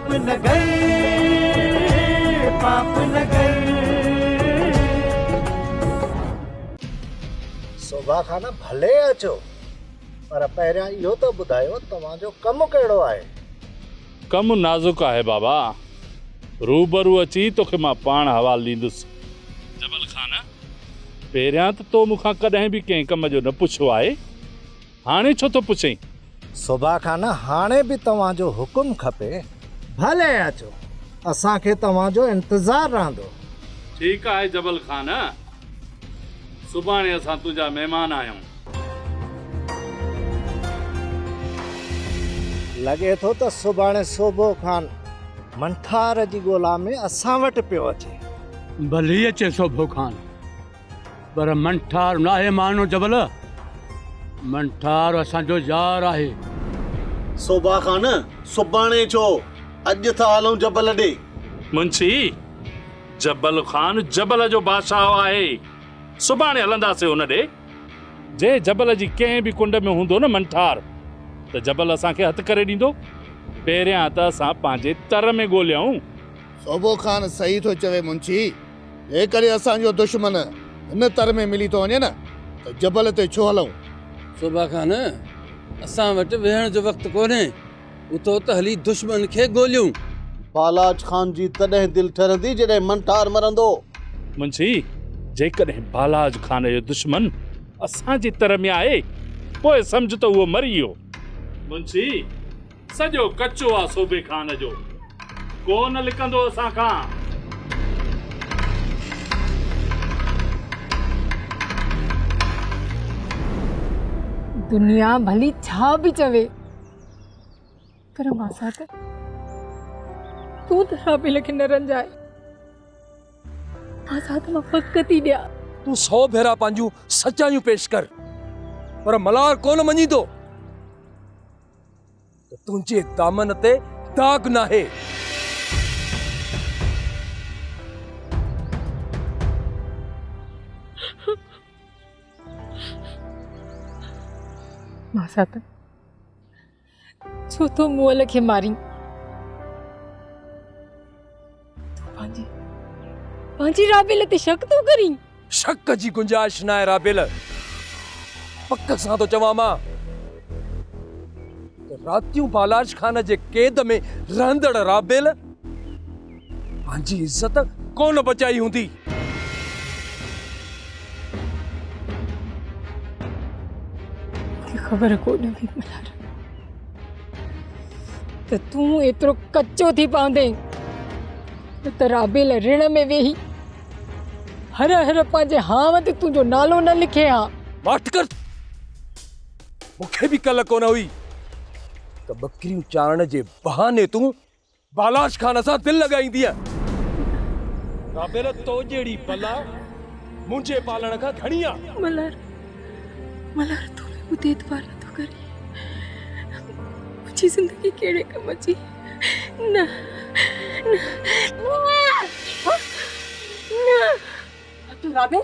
पाप नगर, पाप नगर। शोभा खाना भले अचो, पर पहिरियां इहो त ॿुधायो तव्हांजो कमु कहिड़ो आहे? कमु नाज़ुक आहे बाबा, रूबरू अची तोखे मां पाण हवाल ॾींदुसि। जबल खान, पहिरियां त तो मूंखां कॾहिं बि कंहिं कम जो न पुछियो आहे, हाणे छो थो पुछें? शोभा खाना हाणे बि तव्हांजो हुकुम खपे। भले अचो, असांखे तव्हांजो इंतज़ारु रहंदो। ठीकु आहे जबल खान, सुभाणे असां तुंहिंजा महिमान आहियूं। लॻे थो त सुभाणे शोभो खान मंठार जी ॻोल्हा में असां वटि पियो अचे। भली अचे शोभो खान, पर मंठार न आहे मानो जबल, मंठार असांजो यार आहे। शोभा खान सुभाणे छो, अॼु था हलूं जबल ॾे। मुंशी, जबल खान जबल जो बादशाह आहे, सुभाणे हलंदासीं हुन ॾे। जे जबल जी कंहिं बि कुंड में हूंदो न मंठार, त जबल असांखे हथु करे ॾींदो। पहिरियां त असां पंहिंजे तर में ॻोल्हियूं। शोभो खान सही थो चवे मुंशी, हे करे असांजो दुश्मन हिन तर में मिली थो वञे न, त जबल ते छो हलूं? शोभा खान, असां वटि वेहण जो वक़्तु कोन्हे, उतो त हली दुश्मन खे ॻोल्हियूं। बालाज खान जी तॾहिं दिलि ठरंदी जॾहिं मंठार मरंदो। मुंशी, जेकॾहिं बालाज खान जो दुश्मन असांजी तर में आहे, पोइ सम्झ त उहो मरी वियो। मुंशी, सॼो कचो आहे शोभे खान जो, कोन लिकंदो असां खां। दुनिया भली छा बि चवे, पर मासा त तूं त राबिल खे न रंजाए। मासा त मां फ़क़ति ई ॾियां। तूं 100 भेरा पंहिंजूं सचायूं पेश कर, पर मलार कोन मञींदो। तुंहिंजे दामन ते दाग नाहे। मासा त छो तो मुअल खे मारी? पंहिंजी राबिल ते शक तो करी? शक जी गुंजाइश न आहे राबिल, पक सां तो चवां मां। रातियूं बालाज खान जे कैद में रहंदड़ राबिल पंहिंजी इज्जत कोन बचाई हूंदी। खबर कोन हुई मल्हार त तूं एतिरो कच्चो थी पवंदे त राबिल ऋण में वेही हर हर पंहिंजे हाव ते तुंहिंजो नालो न लिखे हा। माठ कर, मूंखे बि कल कोन हुई त बकरियूं चारण जे बहाने तूं बालाज खान सां दिलि लॻाईंदी। राबिल तो जहिड़ी बला मुंहिंजे पालण खां घणी आहे। मल्हार तूं मुझे एतबार न तो करी, मुझी जिंदगी केड़े कम जी न तू राबिल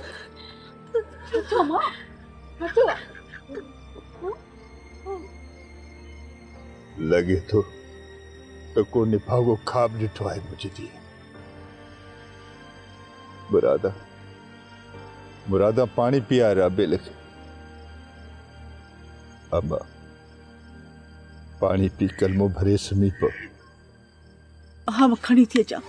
तो मां तो लगे तो को निभागो ख्वाब ॾिठो आहे मुझी थी। मुरादा पानी पिया राबिल खे। अम्मा पानी पी कलमो भरे सुम्ही पओ। हाँ खणी थी अचां।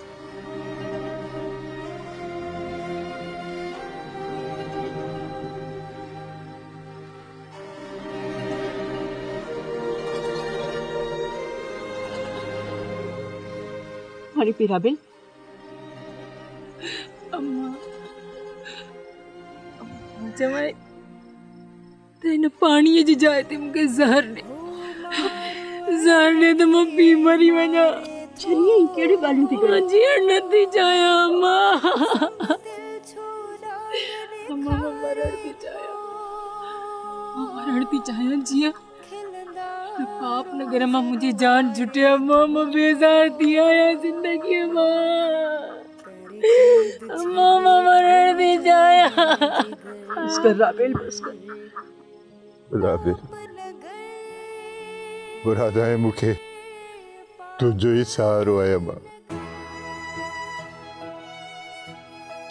पानी पी राबिल। अम्मा जमाए तेन पानी जी जाए ते मुके जहर ने तो मैं पी मरी वना। चलिए केड़ी गालियों थी कर जी नथी चाया अम्मा। अम्मा मरती चाया जिया पाप नगर में मुझे जान छुटे। अम्मा मैं बेजार थी आया जिंदगी में। अम्मा मरती चाया। बस कर राबिल, बस कर। राबिल मुरादा है मुखे तुंहिंजो ई सहारो आहियां मां।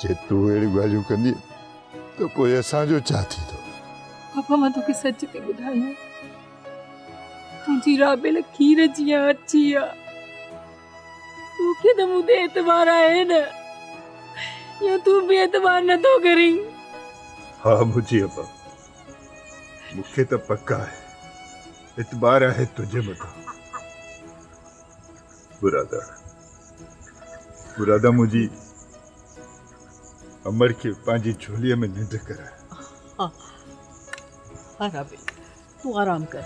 जे तूं अहिड़ियूं ॻाल्हियूं कंदी त पोइ असांजो छा थींदो? पापा मां तोखे सच थी ॿुधायां, तुंहिंजी राबेल खीर जीअं अची आहे। तोखे त मूं ते एतबार आहे न, या तूं बि एतबार नथो करीं? हा मुंहिंजी अबा, मूंखे त पक आहे एतबार आहे तुंहिंजे मथां। मुरादा मुंहिंजी अमर खे पंहिंजी झोलीअ में निंड कराए। हाँ हाँ राबेल, तू आराम कर।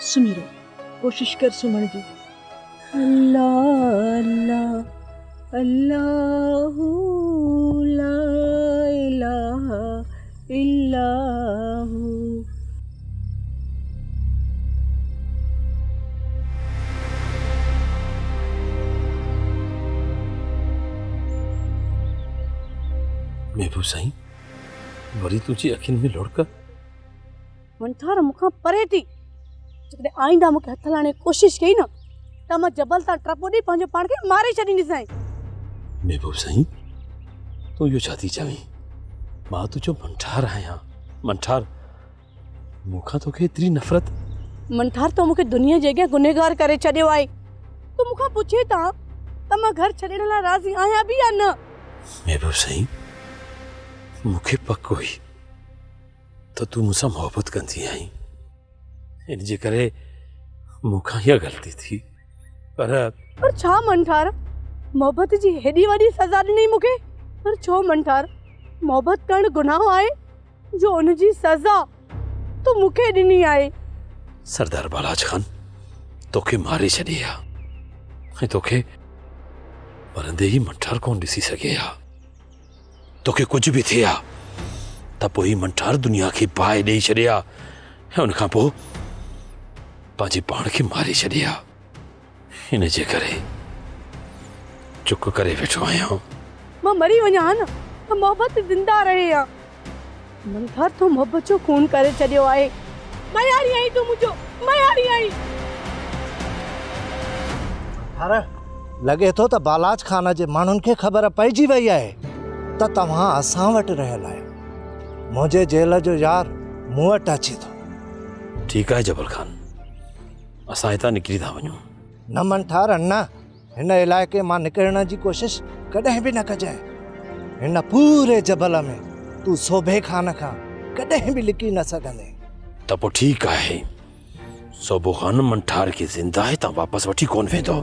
सुमीरो, कोशिश कर सुमण जी। अल्लाह अल्लाह अल्लाह ला इलाहा इल्लाहु। महबूब साईं, वरी तुंहिंजी अखियुनि में लोड़का? मंठार मूंखां परे थी। जॾहिं आईंदा मूंखे हथ लाइण जी कोशिश कई न त मां जबल तां टपो ॾेई पंहिंजे पाण खे मारे छॾींदीसांइ। महबूब साईं, तूं इहो छा थी चवीं? मां तुंहिंजो मंठार आहियां। मंठार, मूंखां तोखे एतिरी नफ़रत? मंठार तो मूंखे दुनिया जे अॻियां गुनहगार करे छॾियो आहे। तूं मूंखां पुछे था त मां घर छॾण लाइ राज़ी आहियां बि या न? महबूब साईं, मूंखे पक हुई त तूं मूंसां मोहबत कंदी आहीं, इन जे करे मूंखां इहा ग़लती थी। पर छा मंठार, मोहबत जी हेॾी वॾी सज़ा ॾिनी मूंखे? पर छो मंठार, मोहबत करणु गुनाह आहे जो उनजी सज़ा तूं मूंखे ॾिनी आहे? सरदार बालाज खान तोखे मारे छॾे हा, ऐं तोखे मरंदे ई मंठार कोन ॾिसी सघे हा। तोखे कुझु बि थिए हा त पोइ ही मंठार दुनिया खे बाहि ॾेई छॾे हा, ऐं उनखां पोइ पंहिंजे पाण खे मारे छॾे हा। हिन जे करे चुप करे वेठो आहियां। मां मरी वञा हा न त मोहबत ज़िंदा रहे हा। मंठार तूं मोहबत जो खून करे छॾियो आहे। मयारी आई तूं मुंहिंजो, मयारी आई। अरे लॻे थो त बालाज खान जे माण्हुनि खे ख़बर पइजी वई आहे त तव्हां असां वटि रहियल आहियो। मुंहिंजे जेल जो यार मूं वटि अचे थो। ठीकु आहे जबल खान, असां हितां निकिरी था वञूं। न मंठार, न हिन इलाइक़े मां निकिरण जी कोशिश कॾहिं बि न कजांइ। हिन पूरे जबल में तूं सोभे खान खां कॾहिं बि लिकी न सघंदे। त पोइ ठीकु आहे, सोभो खान मंठार खे ज़िंदा आहे तां वापसि वठी कोन वेंदो।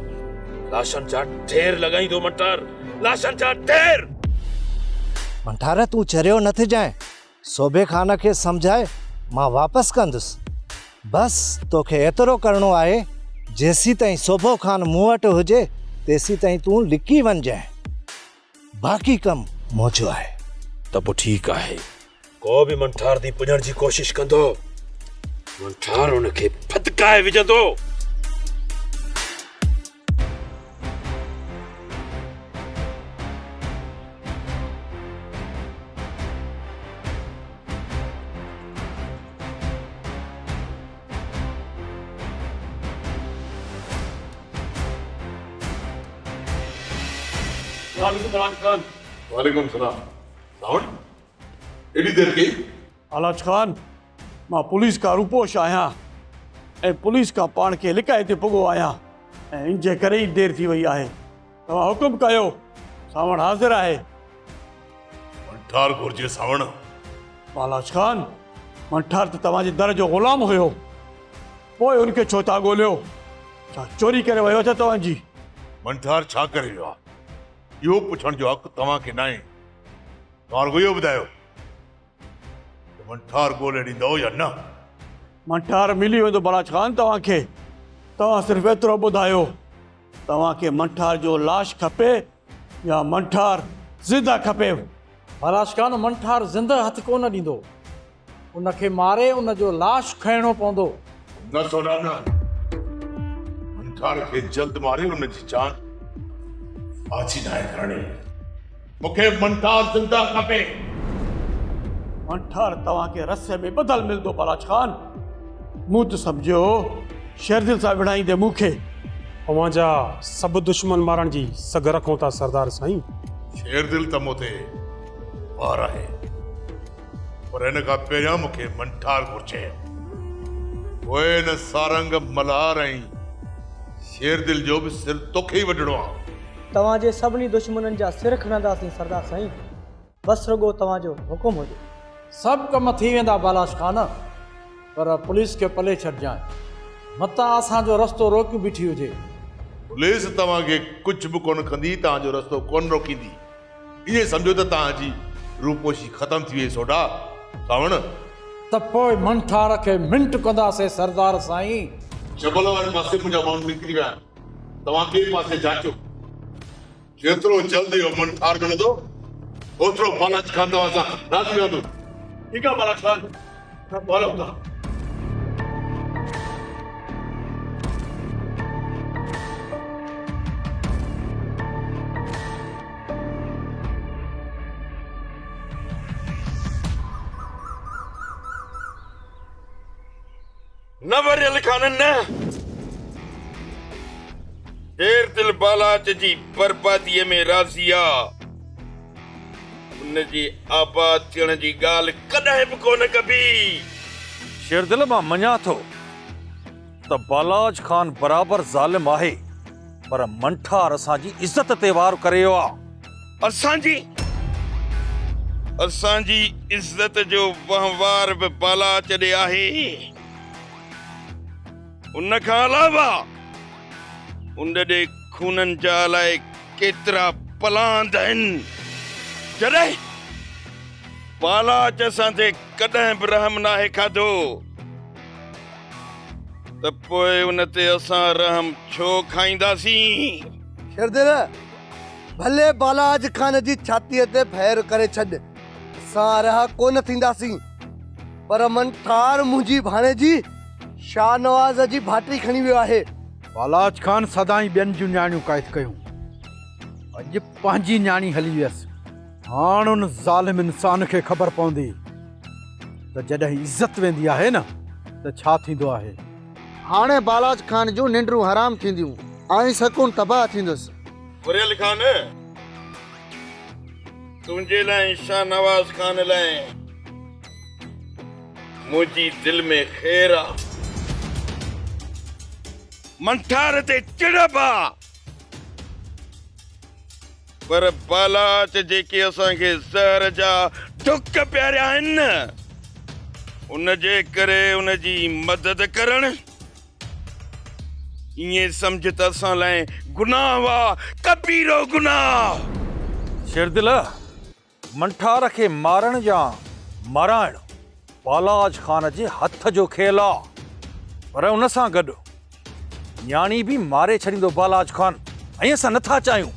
लाशनि जा ढेर लॻाईंदो मंठार, लाशनि जा ढेर। मंठार, तूं चरियो न थिजांइ। सोभे खान खे सम्झाए मां वापसि कंदुसि। बसि तोखे एतिरो करिणो आहे, जेसी ताईं सोभो खान मूं वटि हुजे तेसी ताईं तूं लिकी वञजांइ। बाक़ी कमु मुंहिंजो आहे। त पोइ ठीकु आहे, को बि मंठार दी पुॼण जी कोशिश कंदो, मंठार उनखे फदकाए विझंदो। वालेकुम सलाम। सावण, एॾी देर कई? बालाज खान, मां पुलिस का रूपोश आहियां ऐं पुलिस का पाण खे लिकाए ते पुॻो आहियां, ऐं इन जे करे ई देरि थी वई आहे। तव्हां हुकुम कयो, सावण हाज़िर आहे। मंठार घुर्जे सावण। बालाज खान, मंठार त तव्हांजे दर जो ग़ुलाम हुयो, पोइ उनखे छो था ॻोल्हियो? छा चोरी करे वियो था तव्हांजी? मंठार छा करे वियो आहे इहो पुछण जो हक़ तव्हांखे न आहे। तव्हां रुॻो इहो ॿुधायो त मंठार ॻोल्हे ॾींदो या न? मंठार मिली वेंदो बालाज खान तव्हांखे। तव्हां सिर्फ़ु एतिरो ॿुधायो, तव्हांखे मंठार जो लाश खपे या मंठार ज़िंदा खपे? बालाज खान मंठार ज़िंदह हथ कोन ॾींदो, उनखे मारे उनजो लाश खणणो पवंदो। न सोना न, मंठार खे जल्द मारे उनजी जान फांसी नाहे करणी। मूंखे मंठार ज़िंदा खपे। मंठार तव्हांखे रस्ते में बदल मिलंदो बालाज खान। मूं त सम्झो शेरदिल सां विढ़ाईंदे मूंखे। अवांजा सभु दुश्मन मारण जी सग रखूं था सरदार साईं। शेरदिल त मूं ते वार आहे, पर हिन खां पहिरियां मूंखे मंठार घुर्जे। पोइ हिन सारंग मल्हार ऐं शेरदिल जो बि सिर तोखे ई वढणो आहे। तव्हांजे सभिनी दुश्मननि जा सिर खणंदासीं सरदार साईं, बसि रुगो तव्हांजो हुकुम हुजे। सभु कम थी वेंदा बालाज खान, पर पुलिस खे पले छॾिजांइ, मतां असांजो रस्तो रोकियो बीठी हुजे। पुलिस तव्हांखे कुझु बि कोन कंदी, तव्हांजो रस्तो कोन रोकींदी। इहे सम्झो त तव्हांजी रूपोशी ख़तम थी वई। सोडा सावण त पोइ मंठार खे मिंट कंदासीं सरदार साईं। जबल वारे पासे मुंहिंजा माण्हू निकिरी विया, तव्हां ॿिए पासे जाचो। जेतिरो जल्दी इहो मंठार मिलंदो, ओतिरो बालाज खान तव्हां सां राज़ी रहंदो। ठीकु आहे बालाज खान, हलो था। न वरियल खानन न, शेरदिल बालाच जी बर्बादीअ में राज़ी आ। उनजी आबाद थियण जी ॻाल्हि कॾहिं बि कोन कबी। शेरदिल मां मञा थो त बालाज खान बराबर ज़ालिम आहे, पर मंठार असांजी इज़त ते वार करे वियो आहे। असांजी इज़त जो वहिंवार बि बालाच ॾे आहे। उन खां अलावा उन ॾे खूननि जा अलाए केतिरा पलांद आहिनि। जॾहिं बालाच असांजे कॾहिं बि रहम नाहे खाधो, त पोइ उन ते असां रहम छो खाईंदासीं? शेरदिल, भले बालाज खान जी छातीअ ते फैर करे छॾ, असां रहा कोन थींदासीं, पर मंठार मुंहिंजी भाणेजी शाहनवाज़ जी भाटी खणी वियो आहे। बालाज खान सदाई ॿियनि जूं न्याणियूं क़ैद कयूं, अॼु पंहिंजी न्याणी हली वियसि। हाणे उन ज़ालिम इंसान खे ख़बर पवंदी त जॾहिं इज़त वेंदी आहे न त छा थींदो आहे। हाणे बालाज खान जूं निंडरूं हराम थींदियूं ऐं सकून तबाह थींदुसि। वरियल खान, तुंहिंजे लाइ शाहनवाज़ खान लाइ मुंहिंजी दिलि में ख़ैर आहे। मंठार ते चिड़ब आहे, पर बालाच जेके असांखे ज़हर जा ढुक पियारिया आहिनि न, उनजे करे उनजी मदद करण ईअं सम्झ त असां लाइ गुनाह हुआ, कबीरो गुनाह। शेरदिल, मंठार खे मारण या मराइण बालाज खान जे हथ जो खेल आहे, पर उन सां गॾु न्याणी बि मारे छॾींदो बालाज खान। ऐं असां नथा चाहियूं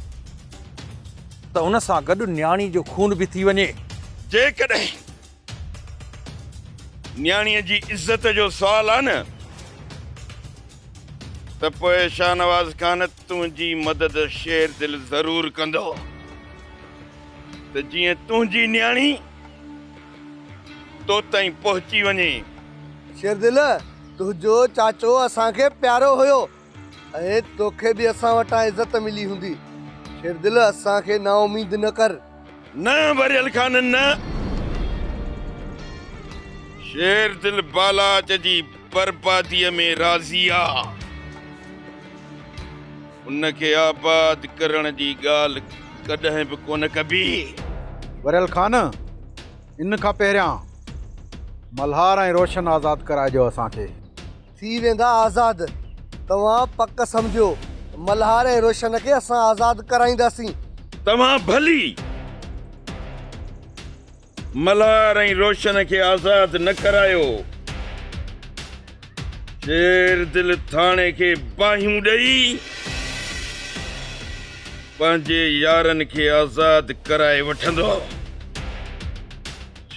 त उन सां गॾु न्याणी जो खून बि थी वञे। जेकॾहिं न्याणीअ जी इज़त जो सुवाल आहे न, त पोइ शाहनवाज़ खान तुंहिंजी मदद शेरदिल ज़रूर कंदो, त जीअं तुंहिंजी न्याणी तो ताईं पहुची वञे। शेरदिल, तुंहिंजो चाचो असांखे प्यारो हुयो ऐं तोखे बि असां वटां इज़त मिली हूंदी। शेरदिल, असांखे ना उमीद न कर। न वरियल खान न, शेरदिल बालाच जी बर्बादीअ में राज़ी आहे। उनखे आबाद करण जी ॻाल्हि कॾहिं बि कोन कबी। वरियल खान, इन खां पहिरियां मल्हार ऐं रोशन आज़ाद कराइजो असांखे। थी वेंदा आज़ाद, तव्हां पक सम्झो, मल्हार ऐं रोशन खे असां आज़ाद कराईंदासीं। तव्हां भली मल्हार ऐं रोशन खे आज़ाद न करायो, शेरदिल थाणे खे बाहियूं ॾेई पंहिंजे यारनि खे आज़ाद कराए वठंदो।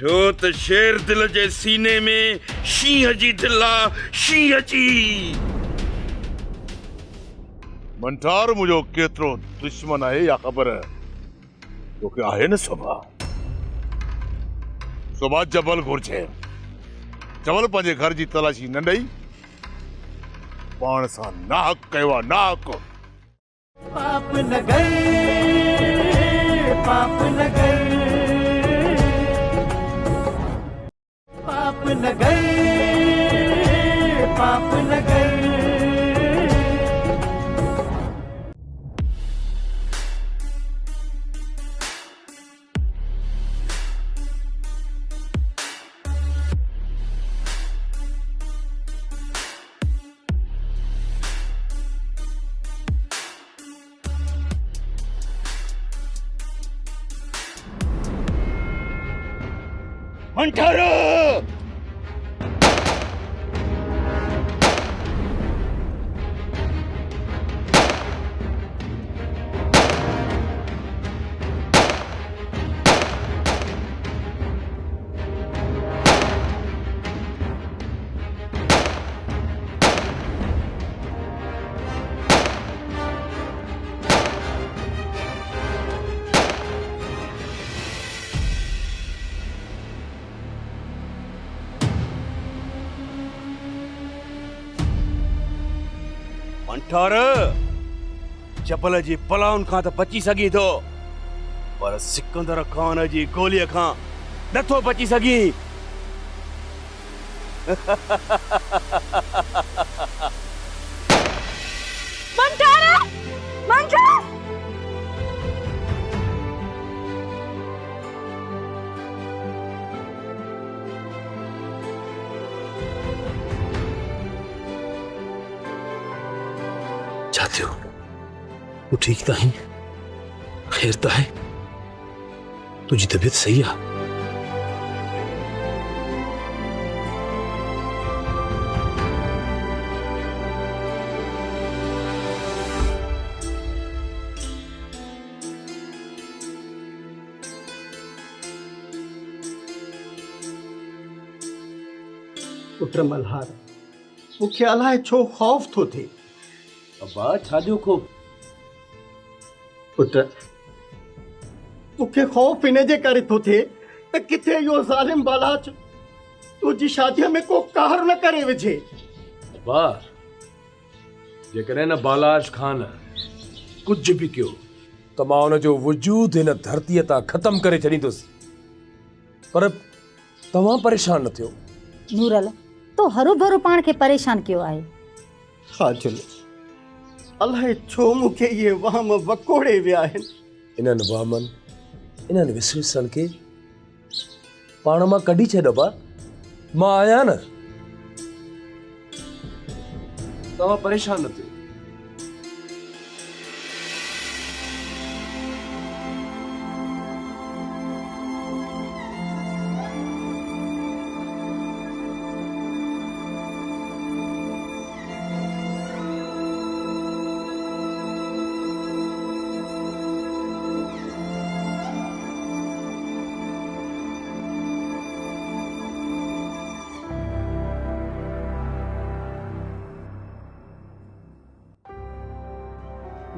छो त शेर दिल जे सीने में शींह जी दिल आ, शींह जी। मंठार मुझो केतिरो दुश्मन आहे या ख़बर तोखे आहे न सुभा सुभा जबल घुर्जे जबल पंहिंजे घर जी तलाशी न ॾेई पाण सां नाहक कयो आहे नाहक। पाप न गए, पाप न गए, पाप न गए, पाप न गए। मंठारो मंठार जबल जी पलाउन खां त बची सघी थो पर सिकंदर खान जी गोलीअ खां नथो बची सघी। मंठारा मंठारा जाते हो तू ठीक तो है खैर तो है तुझी तबीयत सही है। पुत्र मल्हार मूंखे अलाए छो ख़ौफ़ थो थिए। अब्बा छाजो को पुत्र मूंखे ख़ौफ़ इन जे करे थो थिए त किथे इहो ज़ालिम बालाच तुंहिंजी शादीअ में को कहर न करे विझे। अब्बा जेकॾहिं न बालाश खान कुछ भी कयो त मां हुन जो वजूद हिन धरतीअ तां ख़त्म करे छॾींदुसि पर तव्हां परेशान न थियो। नूरल तो हरू भरू पाण खे परेशान कयो आहे। हा चलो अलाए छो मूंखे इहे वहम वकोड़े विया आहिनि। इन्हनि वहमनि इन्हनि विश्वासनि खे पाण मां कढी छॾो बा मां आहियां न। तव्हां परेशान न थियो।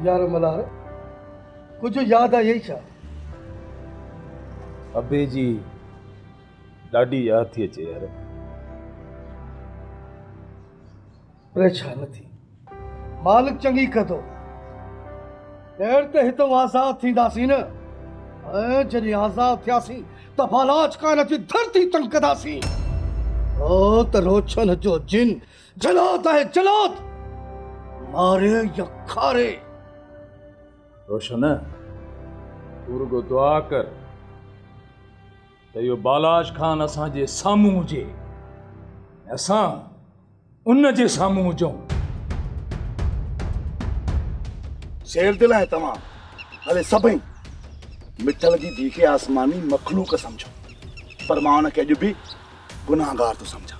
यार मल्हार कुछ याद आई छा? अबे जी ॾाढी याद थी अचे यार। परेशान थी मालिक चङी कंदो ॾेर त हितो आज़ाद थींदासीं न। ऐं जॾहिं आज़ाद थियासीं त बालाज खान जी धरती तंकदासीं। ओ त रोशन जो जिन जलाद आहे जलाद मारे या खारे। रोशन तू रुगो दुआ कर त इहो बालाश खान असांजे साम्हूं हुजे असां उन जे साम्हूं हुजूं। शेर दिल है तमाम हले सभई मिठल जी धी खे आसमानी मखलूक समझो पर मां उनखे अॼु बि गुनाहगार तो समझा।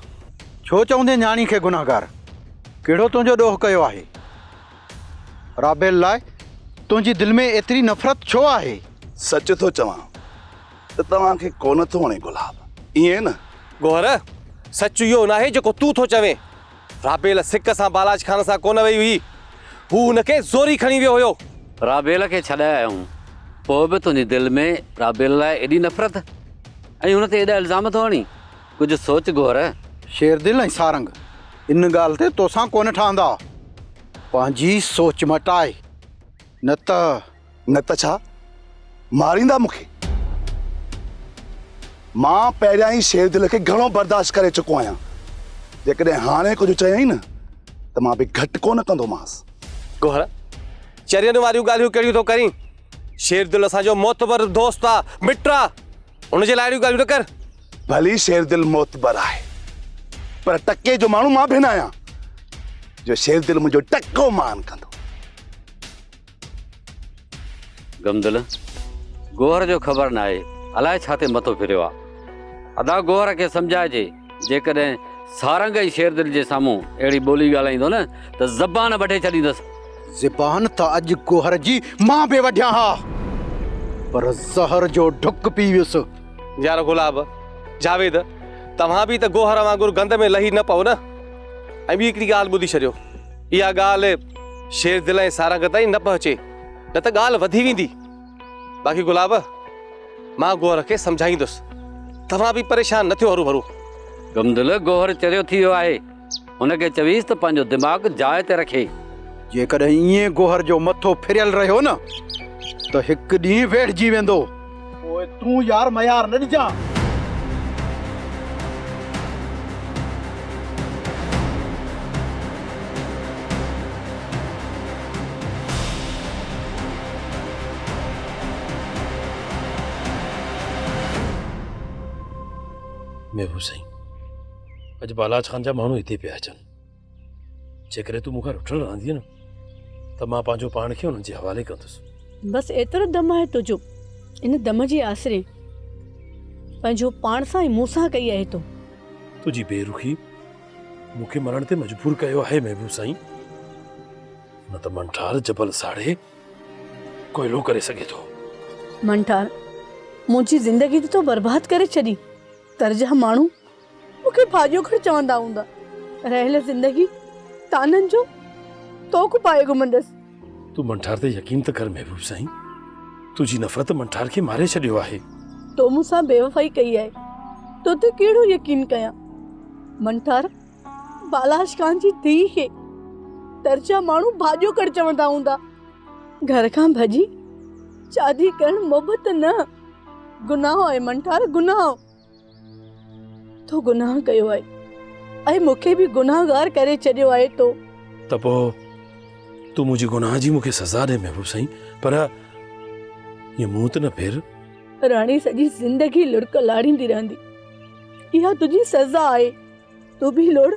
छो चवंदे न्याणी खे गुनाहगार? कहिड़ो तुंहिंजो ॾोह कयो आहे? राबेल लाइ तुंहिंजी दिलि में एतिरी नफ़रत छो आहे? सच तो चवां त तव्हांखे कोन थो वणे गुलाब। ईअं न गोहर सच इहो न आहे जेको तूं थो चवें। राबेल सिक सां बालाज खान सां कोन वई हुई, हू हुनखे ज़ोरी खणी वियो हुयो। राबेल खे छॾाए आयूं, पोइ बि तुंहिंजी दिलि में राबेल लाइ एॾी नफ़रत ऐं हुन ते एॾा इल्ज़ाम थो हणी। कुझु सोच गोहर। शेरदिल ऐं सारंग इन ॻाल्हि ते तोसां कोन ठहंदा। पंहिंजी सोच मटाए, न त छा मारींदा मूंखे? मां पहिरियां ई शेरदिल खे घणो बर्दाश्त करे चुको आहियां। जेकॾहिं हाणे कुझु चयईं न त मां बि घटि कोन कंदोमांसि। गोहर चरियनि वारियूं ॻाल्हियूं कहिड़ियूं थो करीं? शेरदिल असांजो मोतबर दोस्त आहे, मिट आहे, हुनजे लाइ अहिड़ियूं ॻाल्हियूं न कर। भली शेरदिल मोतबर आहे, पर टके जो माण्हू मां भिन आहियां, जो शेरदिल मुंहिंजो टको मान कंदो। गमदिल, गोहर जो ख़बर न आहे अलाए छा ते मथो फिरियो आहे। अदा गोहर खे सम्झाइजे, जेकॾहिं सारंग ऐं शेरदिल जे साम्हूं अहिड़ी ॿोली ॻाल्हाईंदो न त ज़बान वठे छॾींदसि। ज़बान त अॼु गोहर जी मां बि वढियां हा, पर ज़हर जो ढुक पी वियुसि। यार गुलाब, जावेद, तव्हां बि त गोहर वांगुरु गंद में लही न पओ न। ऐं ॿी हिकिड़ी ॻाल्हि ॿुधी छॾियो, इहा ॻाल्हि शेरदिल ऐं सारंग ताईं न पहुचे, न त ॻाल्हि वधी वेंदी। बाक़ी गुलाब, मां गोहर खे सम्झाईंदुसि, तव्हां बि परेशान न थियो हरू भरू। गमदिल, गोहर चरियो थी वियो आहे, हुनखे चवीसि त पंहिंजो दिमाग़ जाइ ते रखे। जेकॾहिं ईअं गोहर जो मथो फिरियल रहियो न त हिकु ॾींहुं वेठिजी वेंदो। पोइ तूं यार मयार न ॾिजां। महबूब साईं, अॼु बालाज खान जा माण्हू हिते पिया अचनि। जेकॾहिं तूं मूंखां रुठल रहंदीअ न त मां पंहिंजो पाण खे हुननि जे हवाले कंदुसि। बसि एतिरो दम आहे तुंहिंजो। इन दम जे आसरे पंहिंजो पाण सां ई मूंसां कई आहे तो। तुंहिंजी बेरुखी मूंखे मरण ते मजबूर कयो आहे महबूब साईं, न त मंठार जबल साड़े कोयलो करे सघे थो। मंठार मुंहिंजी ज़िंदगी तो बर्बाद करे छॾी। तरजा माण्हू मूंखे भाॼियो खड़ चवंदा हूंदा। रहियल ज़िंदगी ताननि जो तोक पाए घुमंदसि। तूं मंठार ते यकीन त कर महबूब साईं, तुंहिंजी नफ़रत मंठार खे मारे छॾियो आहे। तो मूंसां बेवफ़ाई कई आहे, तो ते कहिड़ो यकीन कयां? मंठार बालाश खान जी धीउ खे तरजा माण्हू भाॼियो खड़ चवंदा हूंदा। घर खां भॼी शादी करणु मोहबत न, गुनाह आहे मंठार, गुनाह। तो गुनाह कयो आहे ऐं मूंखे बि गुनाहगार करे छॾियो आहे तो। त पोइ तूं मुंहिंजी गुनाह जी मूंखे सज़ा ॾे महबूब साईं, पर ये मुंहुं त न फेर। राणी सॼी ज़िंदगी लुड़क लाड़ींदी रहंदी। इहा तुंहिंजी सज़ा आहे। तूं बि लोड़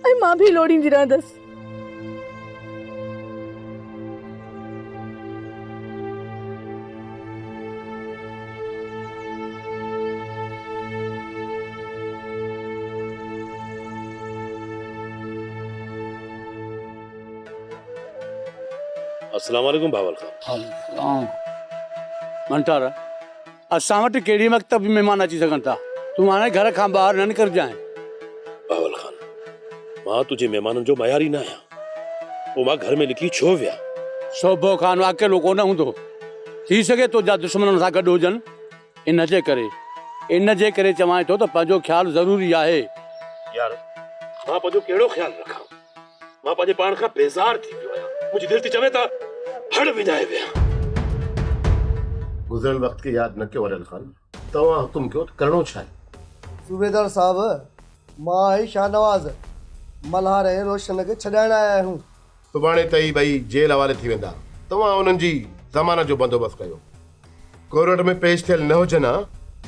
ऐं मां बि लोड़ींदी रहंदसि। अस्सलाम वालेकुम बावल खान। मंठार, असां वटि कहिड़ी वक़्त बि महिमान अची सघनि था। तूं हाणे घर खां ॿाहिरि न निकिरजांइ। बावल खान, मां तुंहिंजे महिमाननि जो मयारी न आहियां, पोइ मां घर में लिकी छो विया? शोभो खान अकेलो कोन हूंदो, थी सघे तो जा दुश्मननि सां गॾु हुजनि। इन जे करे चवां थो त पंहिंजो ख़्यालु ज़रूरी आहे। यार, मां पंहिंजो कहिड़ो ख़्यालु रखां? मां पंहिंजे पाण खां बेज़ार थी वियो आहियां। मुंहिंजी दिलि थी चवे त हड़ विञाए विया। गुज़िरियल वक़्त खे यादि न कयो वरल खान, तव्हां हुकुम कयो त करिणो छा आहे? सूबेदार साहब, मां ऐं शाहनवाज़ मल्हार ऐं रोशन खे छॾाइण आया आहियूं। सुभाणे ताईं ॿई जेल हवाले थी वेंदा। तव्हां उन्हनि जी ज़मानत जो बंदोबस्तु कयो। कोर्ट में पेश थियल न हुजनि हा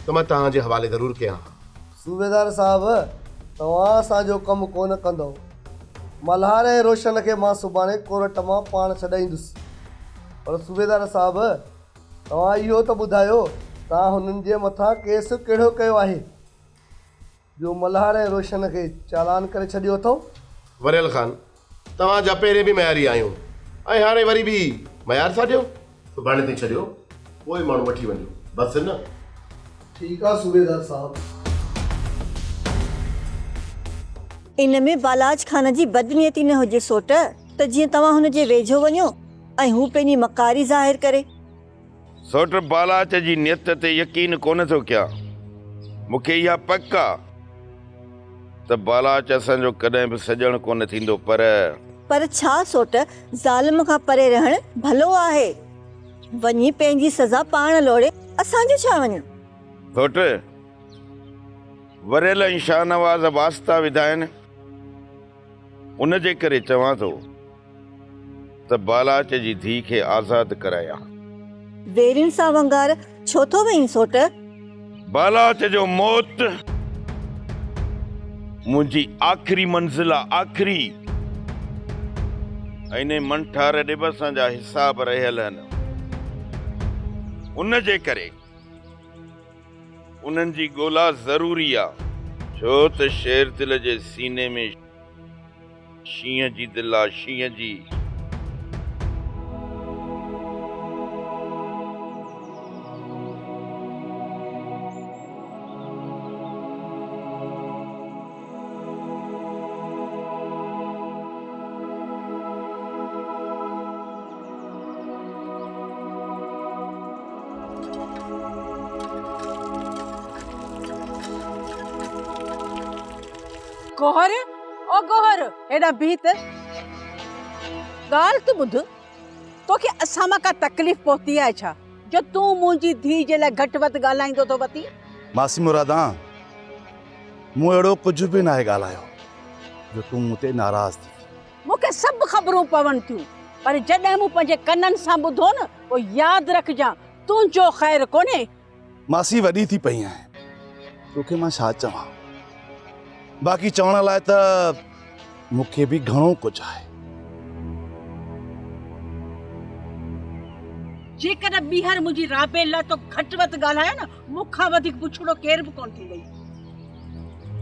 त मां तव्हांजे हवाले ज़रूरु कयां। सूबेदार साहब, तव्हां असांजो कमु कोन कंदो। मल्हार ऐं रोशन खे मां सुभाणे कोर्ट मां पाण छॾाईंदुसि। पर सूबेदार साहब, तव्हां इहो त ॿुधायो, तव्हां हुननि जे मथां केस कहिड़ो कयो आहे जो मल्हार ऐं रोशन खे चालान करे छॾियो अथव? वरियल खान, तव्हांजा पहिरें बि मयारी आहियूं ऐं हाणे वरी बि मयार था ॾियो। सुभाणे ताईं छॾियो, पोइ माण्हू वठी वञो, बसि न? ठीकु आहे सूबेदार साहब। इन में बालाज खान जी बदनीयती न हुजे सोट त जीअं तव्हां हुन जे वेझो वञो ऐं हू पंहिंजी मकारी ज़ाहिर करे। सोट बालाच जी नियत ते यकीन कोन थो कयां। मूंखे इहा पक आहे त बालाच असांजो कॾहिं बि सॼण कोन थींदो। पर छा सोट, ज़ालिम खां परे रहण भलो आहे। वञी पंहिंजी सज़ा पाण लोड़े, असांजो छा वञो। सोट वरियल ऐं शाहनवाज़ वास्ता विधा आहिनि। उन जे करे चवां थो त बालाच जी धीउ खे आज़ाद कराया। वेरिन सां वंगार छो थो वहीं सोट? बालाच जो मौत मुंहिंजी आख़िरी मंज़िल आहे, आख़िरी। इन मंठार दिवसां जा हिसाब रहियल आहिनि। उन जे करे उन्हनि जी ॻोल्हा ज़रूरी आहे, छो त शेर दिल जे सीने में शींहं जी दिल आहे, शींहं जी। गोहर ओ गोहर एडा बीत गाल तू बुध तो के असामा का तकलीफ पहुती है छा जो तू मुंजी धी जे ला घटवत गालाइंदो तो बती। मासी मुरादा मूं अहिड़ो कुझु बि नाहे ॻाल्हायो जो तूं मूं ते नाराज़ थी। मूंखे सभु ख़बरूं पवन थियूं, पर जॾहिं मूं पंहिंजे कननि सां ॿुधो न पोइ यादि रखजां तुंहिंजो ख़ैर कोन्हे। मासी वॾी थी पई आहे, तोखे मां छा चवां। बाक़ी चवण लाइ त मूंखे बि घणो कुझु आहे। जेकॾहिं ॿीहर मुंहिंजी राबे लाइ तो घटवत ॻाल्हायो न, मूंखां वधीक पुछड़ो केर बि कोन थी वई।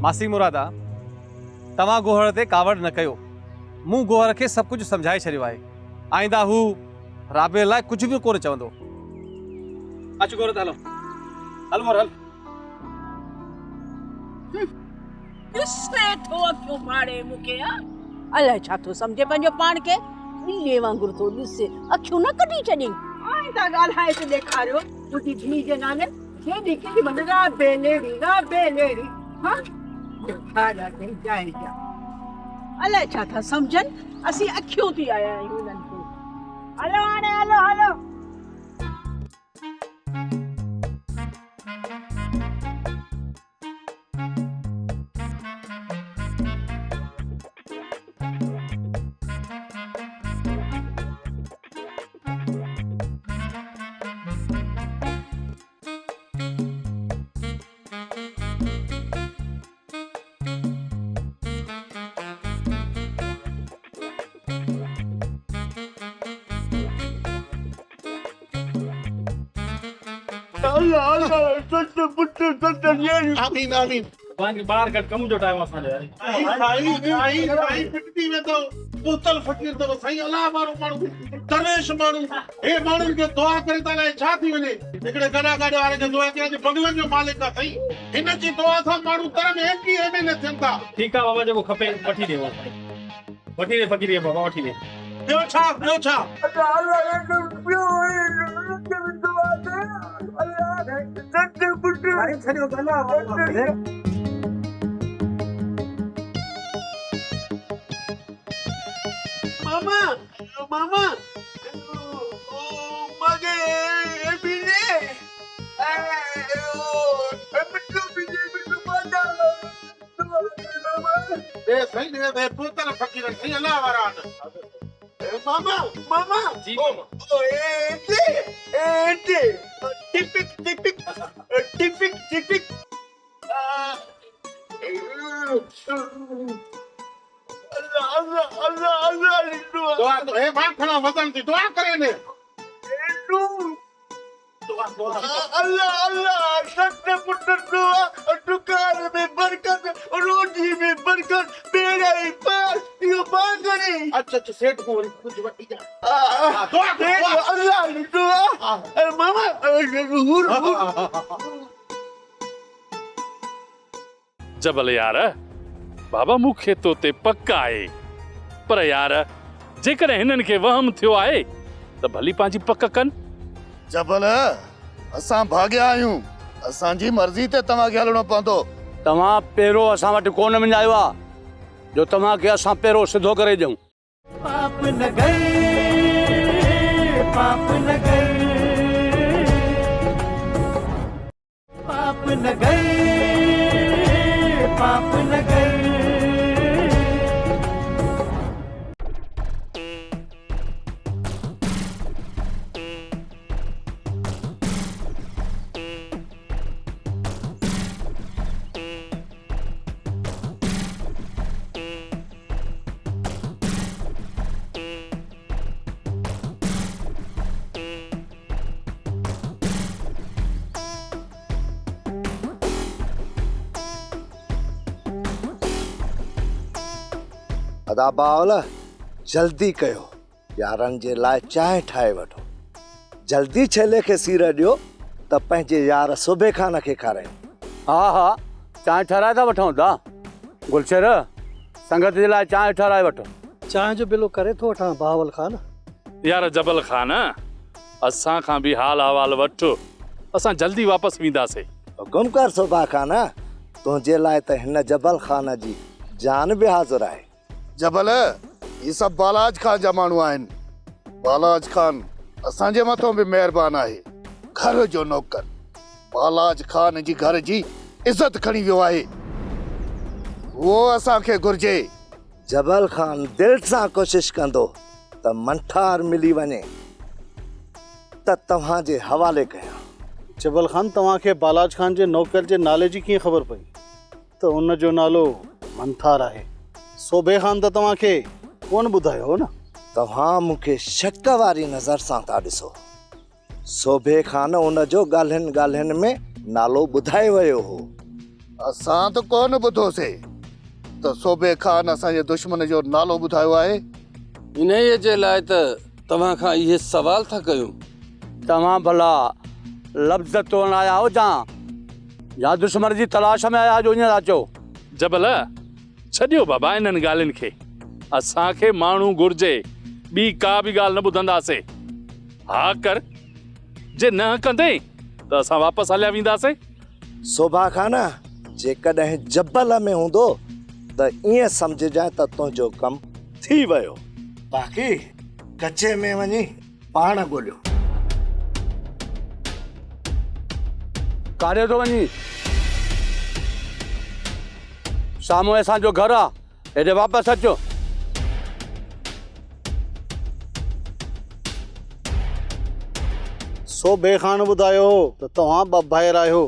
मासी मुरादा तव्हां गोहर ते कावड़ न कयो। मूं गोहर खे सभु कुझु सम्झाए छॾियो आहे। आईंदा हू राबे लाइ कुझु बि कोन चवंदो। अच गोहर हलो हल मोर हल। ॾिसे थो अखियूं फाड़े मूंखे अलाए छा थो सम्झे पंहिंजो पाण खे। ॿिले वांगुरु थो ॾिसे, अखियूं न कढी छॾी। आईंदा ॻाल्हाए ते ॾेखारियो मुंहिंजी धीउ जे नाले हेॾी केॾी महिल राबे लेड़ी हाँ ॾेखारिया अथई जाए जा। अलाए छा था सम्झनि, असीं अखियूं थी आया आहियूं उन्हनि खे। हलो हाणे हलो हलो। आमीन आमीन। बाहर कट कम जो टाइम असां यार आई पिटती में तो बोतल फकीर तो सही अल्लाह मारो माण्हू दरवेश माण्हू हे माण्हुनि खे दुआ करे त अलाए छा थी वञे। हिकिड़े गॾा गाॾे वारे खे दुआ कयां बंगलनि जो मालिक आहे सही। हिन जी दुआ सां माण्हू तर में एकी एमएलए थियनि था। ठीकु आहे बाबा, जेको खपे वठी ॾे फ़कीर बाबा वठी ॾे। ॿियो छा मामा मामा मगे बिने सही ने बोतल फकीर सही अल्लाह वारान। मामा मामा जी मामा। ओ एटे टिपिक अल्लाह दुआ तो हे माखना वतन की दुआ करे ने अल्लाह सत्य पुत्र दुआ दुकान में बरकत रोटी में बरकत मेरा ही पास यो मांगनी। अच्छा सेठ को कुछ वटी जा दुआ अल्लाह दुआ मामा जबल यार बाबा मूंखे तो ते पक आहे, पर यार जेकॾहिं हिननि खे वहम थियो आहे त भली पंहिंजी पक कनि। जबल असां भाॻिया आहियूं, असांजी मर्ज़ी ते तव्हांखे हलणो पवंदो। तव्हां पहिरों असां वटि कोन मिलायो आहे जो तव्हांखे असां पहिरों सिधो करे ॾियूं। पाप न गए, पाप न गए, पाप न गए, पाप न गए। अदा बावल जल्दी कयो, यारनि जे लाइ चांहि ठाहे वठो। जल्दी छेले खे सीर ॾियो त पंहिंजे यार सुबे खान खे खारायूं। हा हा, चांहि ठाराए था वठूं था। गुलशर संगत जे लाइ चांहि ठाराए वठो। चांहि जो बिलो करे थो वठां बावल खान। यार जबल खान, असां खां बि हाल अहवाल वठो, असां जल्दी वापसि वेंदासीं। हुकुम कर सुबा खान, तुंहिंजे लाइ त हिन जबल खान जी जान बि हाज़िर आहे। जबल ये सब बालाज खान जा माण्हू आहिनि। बालाज खान असांजे मथां बि महिरबान आहे, घर जो नौकर। बालाज खान जी घर जी इज़त खणी वियो आहे, वो असांखे घुर्जे। जबल खान दिल सां कोशिश कंदो त मंठार मिली वञे त तव्हांजे हवाले कयां। जबल खान, तव्हांखे बालाज खान जे नौकर जे नाले जी कीअं ख़बर पई त उन जो नालो मंठार आहे? सोबे खान त तव्हांखे कोन ॿुधायो हो न? तव्हां मूंखे शक वारी नज़र सां था ॾिसो। सोबे खान उन जो ॻाल्हियुनि ॻाल्हियुनि में नालो ॿुधाए वियो हो। असां त कोन ॿुधोसीं त सोबे खान असांजे दुश्मन जो नालो ॿुधायो आहे। इन जे लाइ त तव्हां खां इहे सवाल था कयूं। तव्हां भला लफ़्ज़ तो न आया हुजां या दुश्मन जी तलाश में आया जो ईअं था चओ? जबल छॾियो बाबा इन्हनि ॻाल्हियुनि खे, असांखे माण्हू घुर्जे, ॿी का बि ॻाल्हि न ॿुधंदासीं। हा कर, जे न कंदे त असां वापसि हलिया वेंदासीं। सोभा खान, जेकॾहिं जबल में हूंदो त ईअं सम्झजांइ त तुंहिंजो कमु थी वियो। बाक़ी कचे में वञी पाण ॻोल्हियो। काॾे थो वञी? साम्हूं असांजो घर आहे, हेॾे वापसि अचो। सोबे खान ॿुधायो त तव्हां ॿ भाइर आहियो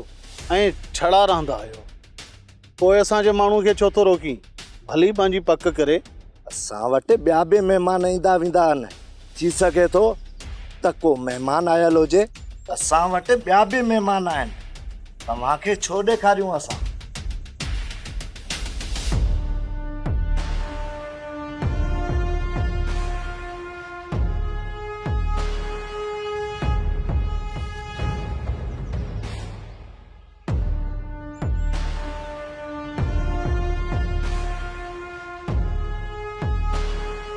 ऐं छड़ा रहंदा आहियो, पोइ असांजे माण्हू खे छो थो रोकी? भली पंहिंजी पक करे। असां वटि ॿिया बि महिमान ईंदा वेंदा आहिनि, थी सघे थो त को महिमान आयल हुजे। असां वटि ॿिया बि महिमान आहिनि, तव्हांखे छो ॾेखारियूं असां?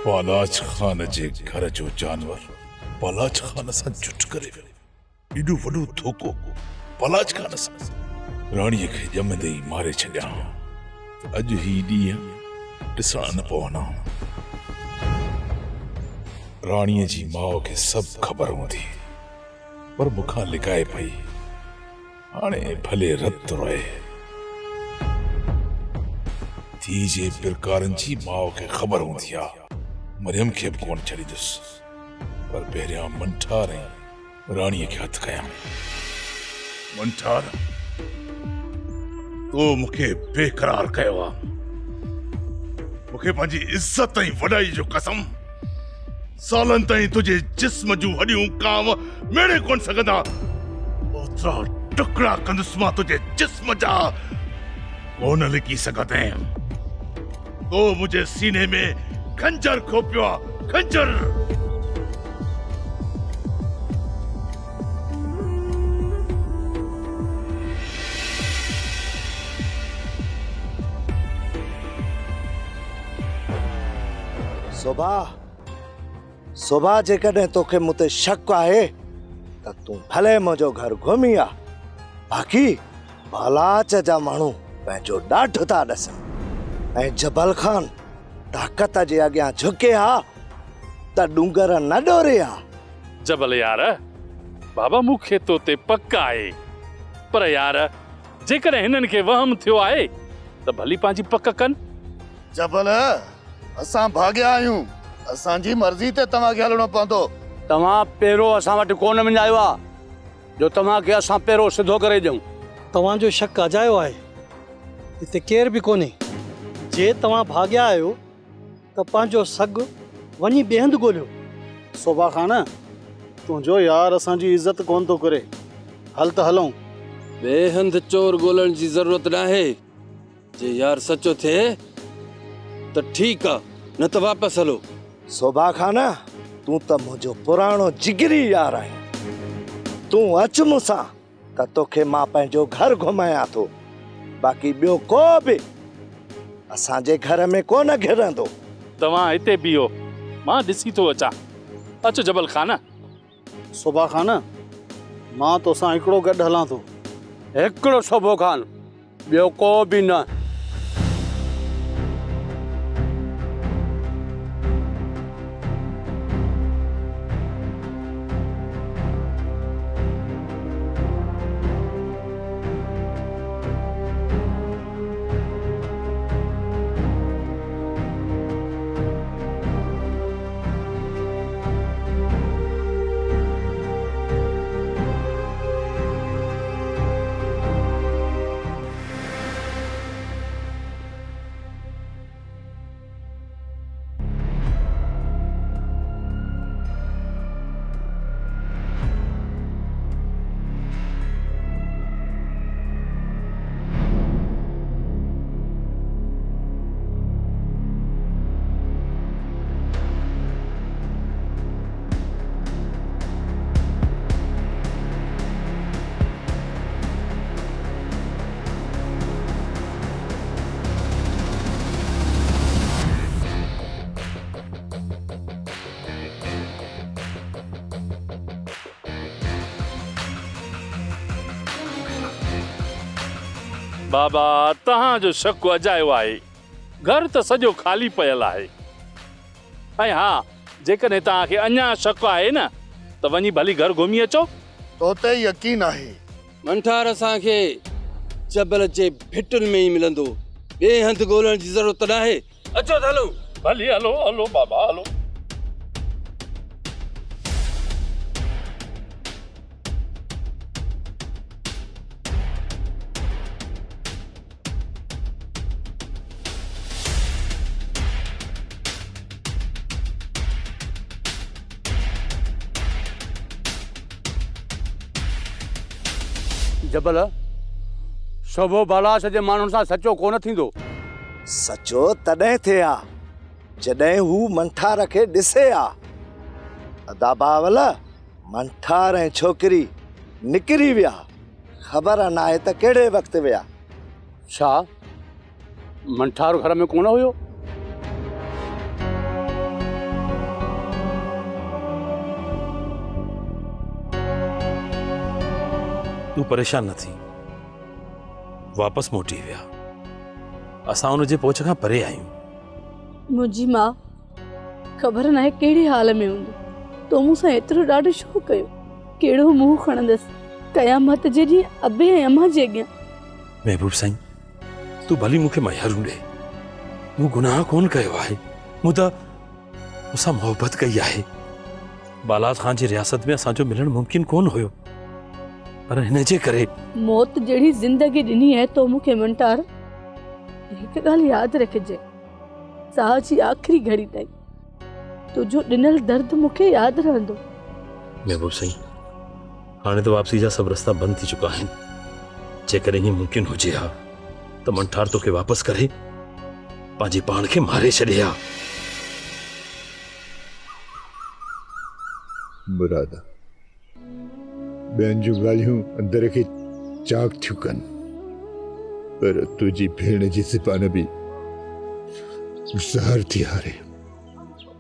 बालाज खान जे घर जो जानवर बालाज खान सां जुट करे वियो। एॾो वॾो धोखो बालाज खान सां। राणीअ खे ॼमंदे ई मारे छॾिया, अॼु ही ॾींहुं ॾिसण न पवंदा। राणीअ जी माउ खे सभु ख़बर हूंदी, पर मूंखां लिकाए पई। हाणे भले रत रोए। थी जे पिरकारनि जी माउ खे ख़बर हूंदी आहे, मरियम खे बि कोन छॾींदुसि, पर पहिरियां मंठार ऐं राणीअ खे हथु कयां। मंठार, तो मूंखे बेक़रार कयो आहे। मूंखे पंहिंजी इज़त ऐं वॾाई जो कसम, सालनि ताईं तुंहिंजे जिस्म जूं हॾियूं कांव मेड़े कोन सघंदा। ओतिरा टुकड़ा कंदुसि मां तुंहिंजे जिस्म जा, कोन लिकी सघंदे। तो मुंहिंजे सीने में खंजर खोपियो आहे, खंजर। सुभाउ जेकॾहिं तोखे मूं ते शक आहे त तूं भले मुंहिंजो घर घुमी आ, बाक़ी बालाच जा माण्हू पंहिंजो ॾाढ था ॾसनि ऐं जबल ख़ान ताक़त जे अॻियां झुके हा त डूंगर न ॾोरे हा। जबल यार, बाबा मूंखे तो ते पक आहे, पर यार जेकॾहिं हिननि खे वहम थियो आहे त भली पंहिंजी पक कनि। जबल, असां भाॻिया आहियूं, असांजी मर्ज़ी ते तव्हांखे हलणो पवंदो। तव्हां पहिरों असां वटि कोन मिलायो आहे जो तव्हांखे असां पहिरों सिधो करे ॾियूं। तव्हांजो शक अजायो आहे, हिते केर बि कोन्हे। जे तव्हां भाॻिया आहियो त पंहिंजो सॻु वञी ॿिए हंधि ॻोल्हियो। सोभा ख़ान, तुंहिंजो यार असांजी इज़त कोन थो करे, हल त हलूं। ॿिए हंधि चोर ॻोल्हण जी ज़रूरत न आहे। जे यार सचो थिए त ठीकु आहे, न त वापसि हलो। सोभा ख़ान, तूं त मुंहिंजो पुराणो जिगरी यार आहीं। तूं अच मूंसां त तोखे मां पंहिंजो घर घुमायां थो, बाक़ी ॿियो को बि असांजे घर में कोन घिरंदो। तव्हां हिते बीहो, मां ॾिसी थो अचां। अचो जबल ख़ान। सोभा ख़ान, मां तोसां हिकिड़ो गॾु हलां थो। हिकिड़ो सोभो ख़ान, ॿियो को बि न। बाबा, तव्हांजो शक अजायो आहे। घर त सॼो ख़ाली पियल आहे। ऐं हा, जेकॾहिं तव्हांखे अञा शक आहे न त वञी भली घर घुमी अचो। तो ते यकीन आहे। मंठार असांखे जबल जे भिटुनि में ई मिलंदो, ॿिए हंधि ॻोल्हण जी ज़रूरत न आहे। अचो त हलो। भली हलो हलो बाबा हलो। जबल, सोभो बालाश जे माण्हुनि सां सचो कोन थींदो। सचो तॾहिं थिए हा जॾहिं हू मंठार खे ॾिसे हा। अदा बावल, मंठार ऐं छोकिरी निकिरी विया, ख़बर न आहे त कहिड़े वक़्तु विया। छा मंठार घर में कोन हुयो? तूं परेशान न थी, वापसि मोटी विया। असां हुनजे पहुच खां परे आहियूं। मुंहिंजी माउ ख़बर न आहे कहिड़े हाल में हूंदी, तो मूंसां एतिरो ॾाढो शो कयो। कहिड़ो मुंहुं खणंदसि क़यामत जे ॾींहुं अबे ऐं अम्मा जे अॻियां। महबूब साईं, तूं भली मूंखे मयारूं ॾे। मूं गुनाह कोन कयो आहे। मूं त मूंसां मोहबत कई आहे। बालाज ख़ान जी रियासत में असांजो मिलणु मुमकिन कोन हुयो, पर हिन जे करे मौत जहिड़ी ज़िंदगी ॾिनी आहे तो मूंखे मंटार। हिकु ॻाल्हि यादि रखिजे, साह जी आख़िरी घड़ी ताईं तुंहिंजो ॾिनल दर्द मूंखे यादि रहंदो। महबूब साईं, हाणे त वापसी जा सभु रस्ता बंदि थी चुका आहिनि। जेकॾहिं हीअं मुमकिन हुजे हा त मंठार तोखे वापसि करे पंहिंजे पाण खे मारे छॾे हा। मुराद, ॿियनि जूं ॻाल्हियूं अंदर खे चाक थियूं कनि, पर तुंहिंजी भेण जी ज़बान बि ज़हर थी हारे।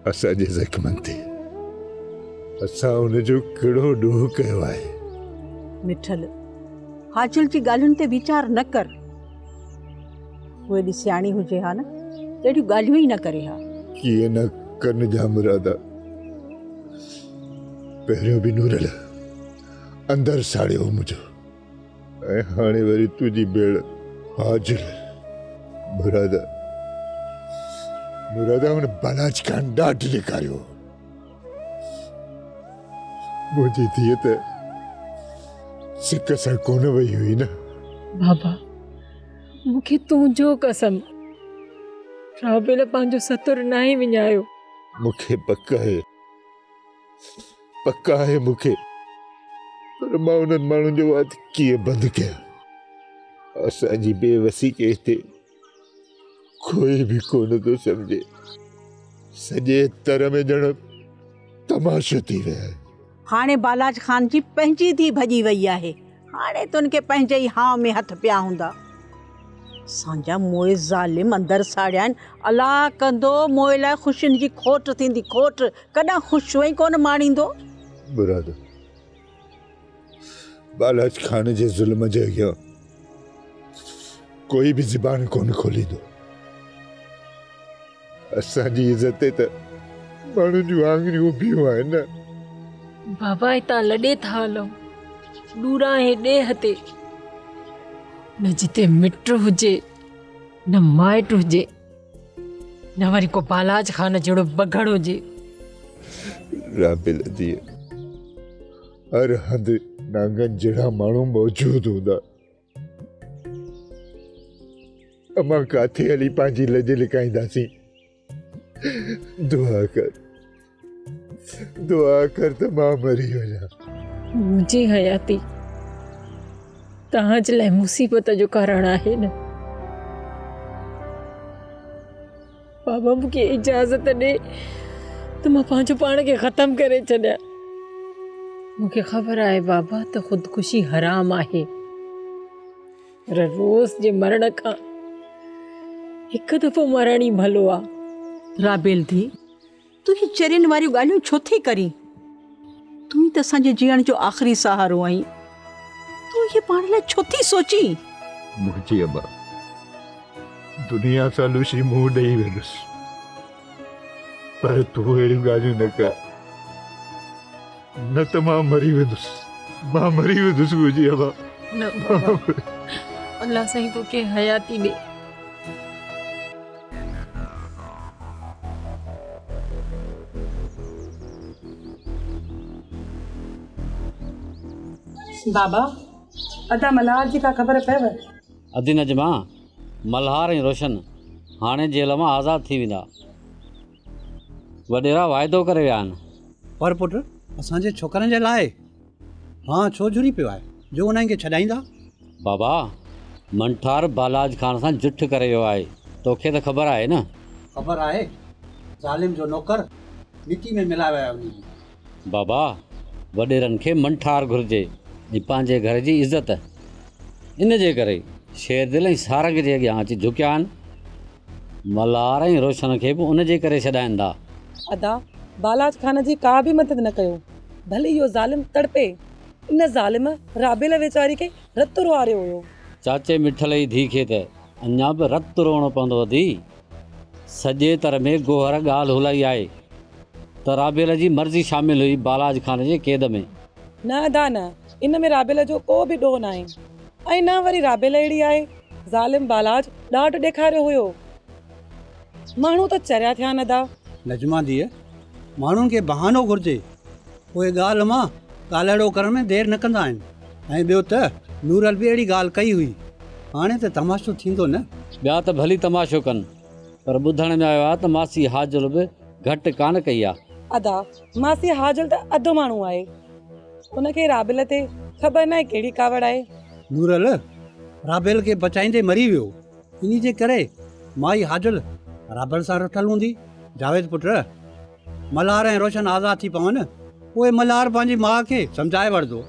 असांजे ज़ख़्मनि ते असां हुनजो कहिड़ो ॾोह कयो आहे। मिठल हाजिल जी ॻाल्हियुनि ते वीचार न कर। उहे एॾी सियाणी हुजे हा न अहिड़ियूं ॻाल्हियूं ई न करे हा। कीअं न कनि जा मुरादा, पहिरियों बि नूरल अंदरि साड़ियो मुंहिंजो, ऐं हाणे वरी तुंहिंजी भेण हाजिल। मुरादा हुन बालाज खान ॾाढ ॾेखारियो। मुंहिंजी धीअ त सिक सां कोन वई हुई न। बाबा मूंखे तुंहिंजो कसम राबेल पंहिंजो सतुर न ई विञायो। मूंखे पक्का आहे मूंखे, पर मां उन्हनि माण्हुनि जो वात कीअं बंदि कयां। असांजी बेवसी के हिते कोई बि कोन थो सम्झे। सॼे तर में ॼण तमाशो थी वियो आहे। हाणे बालाज खान जी पंहिंजी धीउ भॼी वई आहे। हाणे तुन खे पंहिंजे ई हाव में हथ पिया हूंदा। असांजा मोए ज़ालिम अंदरि साड़िया आहिनि। अलाह कंदो मोए लाइ ख़ुशियुनि जी खोट थींदी। खोट कॾहिं ख़ुशियूं ई कोन माणींदो। मुराद बालाज खान जे ज़ुल्म जे अॻियां कोई बि ज़बान कोन खोलींदो। असांजी इज़त ते त माण्हुनि जूं आङिरियूं बीहूं आहिनि न। बाबा हितां लॾे था हलूं ॾूरा हेॾे हते, न जिते मिट हुजे न माइट हुजे, न वरी को बालाज खान जहिड़ो बगड़ हुजे। राबिल धीअ, हर हंधि नांगनि जहिड़ा माण्हू मौजूद हूंदा। अमां काथे हली पंहिंजी लज लिकाईंदासीं। दुआ कर त मां मरी वञा। मुंहिंजी हयाती तव्हांजे लाइ मुसीबत जो कारण आहे न। बाबा मूंखे इजाज़त ॾे त मां पंहिंजो पाण खे ख़तम करे छॾियां। मूंखे ख़बर आहे बाबा त ख़ुदकुशी हराम आहे, पर रोज़ जे मरण खां हिकु दफ़ो मरण ई भलो आहे। राबेल थी तूं ही चरियुनि वारियूं ॻाल्हियूं छो थी करी? तूं ई त असांजे जीअण जो आख़िरी सहारो आहीं। तूं ये पाण लाइ छो थी सोची? मुंहिंजी अबा दुनिया सां लुशी मुंहुं ॾेई वेंदुसि, पर तूं अहिड़ियूं ॻाल्हियूं न कर, न त मां मरी वेंदुसि मुंहिंजी अबा। न बाबा, अल्लाह साईं तोखे हयाती ॾे। बाबा अदा मल्हार जी का ख़बर पएव? अदी नजमा मल्हार ऐं रोशन हाणे जेल मां आज़ाद थी वेंदा। वॾेरा वाइदो करे विया आहिनि। पर पुट असांजे छोकरनि जे लाइ हाँ छो जुड़ी पियो आहे जो उन्हनि खे छॾाईंदा? बाबा मंठार बालाज खान सां जुठ करे वियो आहे, तोखे त ख़बर आहे न। ख़बर आहे, ज़ालिम जो नौकर मिटी में मिलाए विया उन्ही। बाबा वॾेरनि खे मंठार घुरिजे जी पंहिंजे घर जी इज़त। इन जे करे शेर दिल ऐं सारंग जे अॻियां अची झुकिया आहिनि। मल्हार ऐं रोशन खे बि उन जे करे छॾाइनि था। अदा बालाज खान जी का बि मदद न कयो, भले इहो ज़ालिम तड़पे। इन ज़ालिम राबेल वेचारी खे रत रुआरियो हुयो। चाचे मिठल जी धीउ खे त अञा बि रत रोअणो पवंदो धी। सॼे तर में गोहर ॻाल्हि हुलाई आहे त राबेल जी मर्ज़ी शामिल हुई बालाज खान जे क़ैद में। न अदा न, इन में राबेल जो को बि ॾोह न आहे। ऐं न वरी राबेल अहिड़ी आहे, ज़ालिम बालाज ॾाढ ॾेखारियो हुयो। माण्हू त चरिया थिया न अदा। नजमा धीअ, माण्हुनि खे बहानो घुरिजे, उहे ॻाल्हि मां ॻाल्हाइड़ो करण में देरि न कंदा आहिनि। ऐं ॿियो त नूरल बि अहिड़ी ॻाल्हि कई हुई, हाणे त तमाशो थींदो न। ॿिया त भली तमाशो कनि, पर ॿुधण में आयो आहे त मासी हाजल बि घटि कान कई आहे। अदा मासी हाजल त अधु माण्हू आहे, उनखे राबेल ते ख़बर न आहे कहिड़ी कावड़ आहे। नूरल राबेल खे बचाईंदे मरी वियो, इन जे करे माई हाजल राबेल सां रठल हूंदी। जावेद पुट मल्हार ऐं रोशन आज़ाद थी पवनि, उहे मल्हार पंहिंजी माउ खे सम्झाए वठंदो।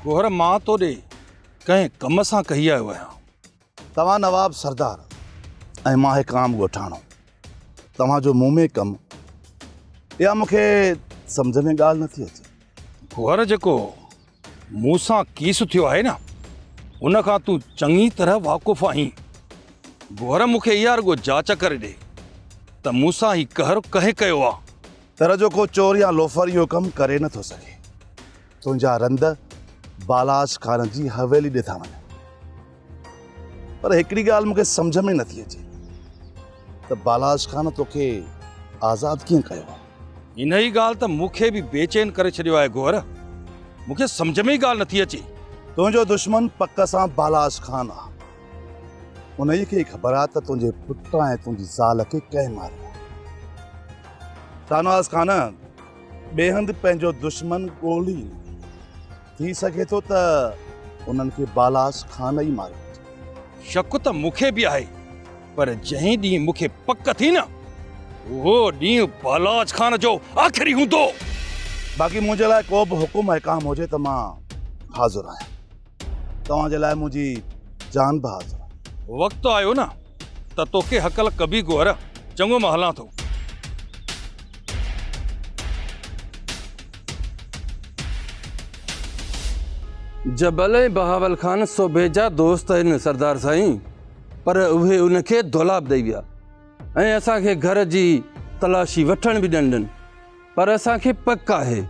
गोहर मां तो ॾे कंहिं कम सां कही आयो आहियां। तव्हां नवाब सरदार ऐं मां हिकु आम ॻोठाणो तव्हांजो मुंहुं में कमु इहा मूंखे सम्झ में ॻाल्हि नथी अचे। कुंवर जेको मूंसां कीस थियो आहे न उन खां तूं चङी तरह वाक़ुफ़ आहीं। कुंवर मूंखे इहा रुॻो जांच करे ॾे त मूंसां ही कहर कंहिं कयो आहे। तर जो को चोर या लोफर इहो कमु करे नथो सघे। तुंहिंजा रंद बालाज ख़ान जी हवेली ॾे था वञनि, पर हिकिड़ी ॻाल्हि मूंखे सम्झ में नथी अचे त बालाज ख़ान तोखे आज़ादु कीअं कयो आहे। इन ई ॻाल्हि त मूंखे बि बेचैन करे छॾियो आहे कुंवर। मूंखे सम्झ में ई ॻाल्हि नथी अचे। तुंहिंजो दुश्मन पक सां बालाज ख़ान आहे। उन खे ख़बर आहे त तुंहिंजे पुट ऐं तुंहिंजी ज़ाल खे कंहिं मारियो। शाहनवाज़ ख़ान ॿिए हंधि पंहिंजो दुश्मन ॻोल्ही थी सघे थो त उन्हनि खे बालाज ख़ान ई मारियो। शक त मूंखे बि आहे, पर जंहिं ॾींहुं मूंखे पक थी न उहो ॾींहुं बालाज ख़ान जो आख़िरी हूंदो। बाक़ी मुंहिंजे लाइ को बि हुकुम अहकाम हुजे त मां हाज़ुर आहियां। तव्हांजे लाइ मुंहिंजी जान बि हाज़ुर आहे। वक़्तु आयो न त तोखे हकल कबी कुंवर। चङो मां हलां थो। जबल ऐं बहावल ख़ान सूबे जा दोस्त आहिनि सरदार साईं, पर उहे उनखे दौलाब ॾेई विया ऐं असांखे घर जी तलाशी वठण बि ॾिननि, पर असांखे पक आहे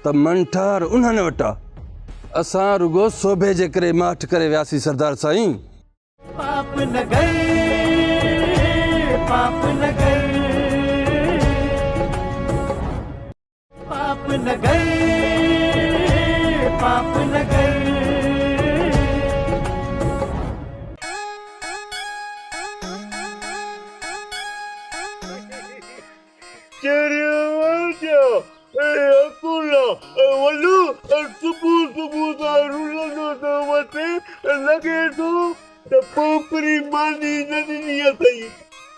त मंठार उन्हनि वटि आहे। असां रुगो सूबे जे करे माठ करे वियासीं सरदार साईं। पाप न गए, पाप न गए, पाप न गए, पाप न गए। लगे तो पोपरी मानी नदी अथई।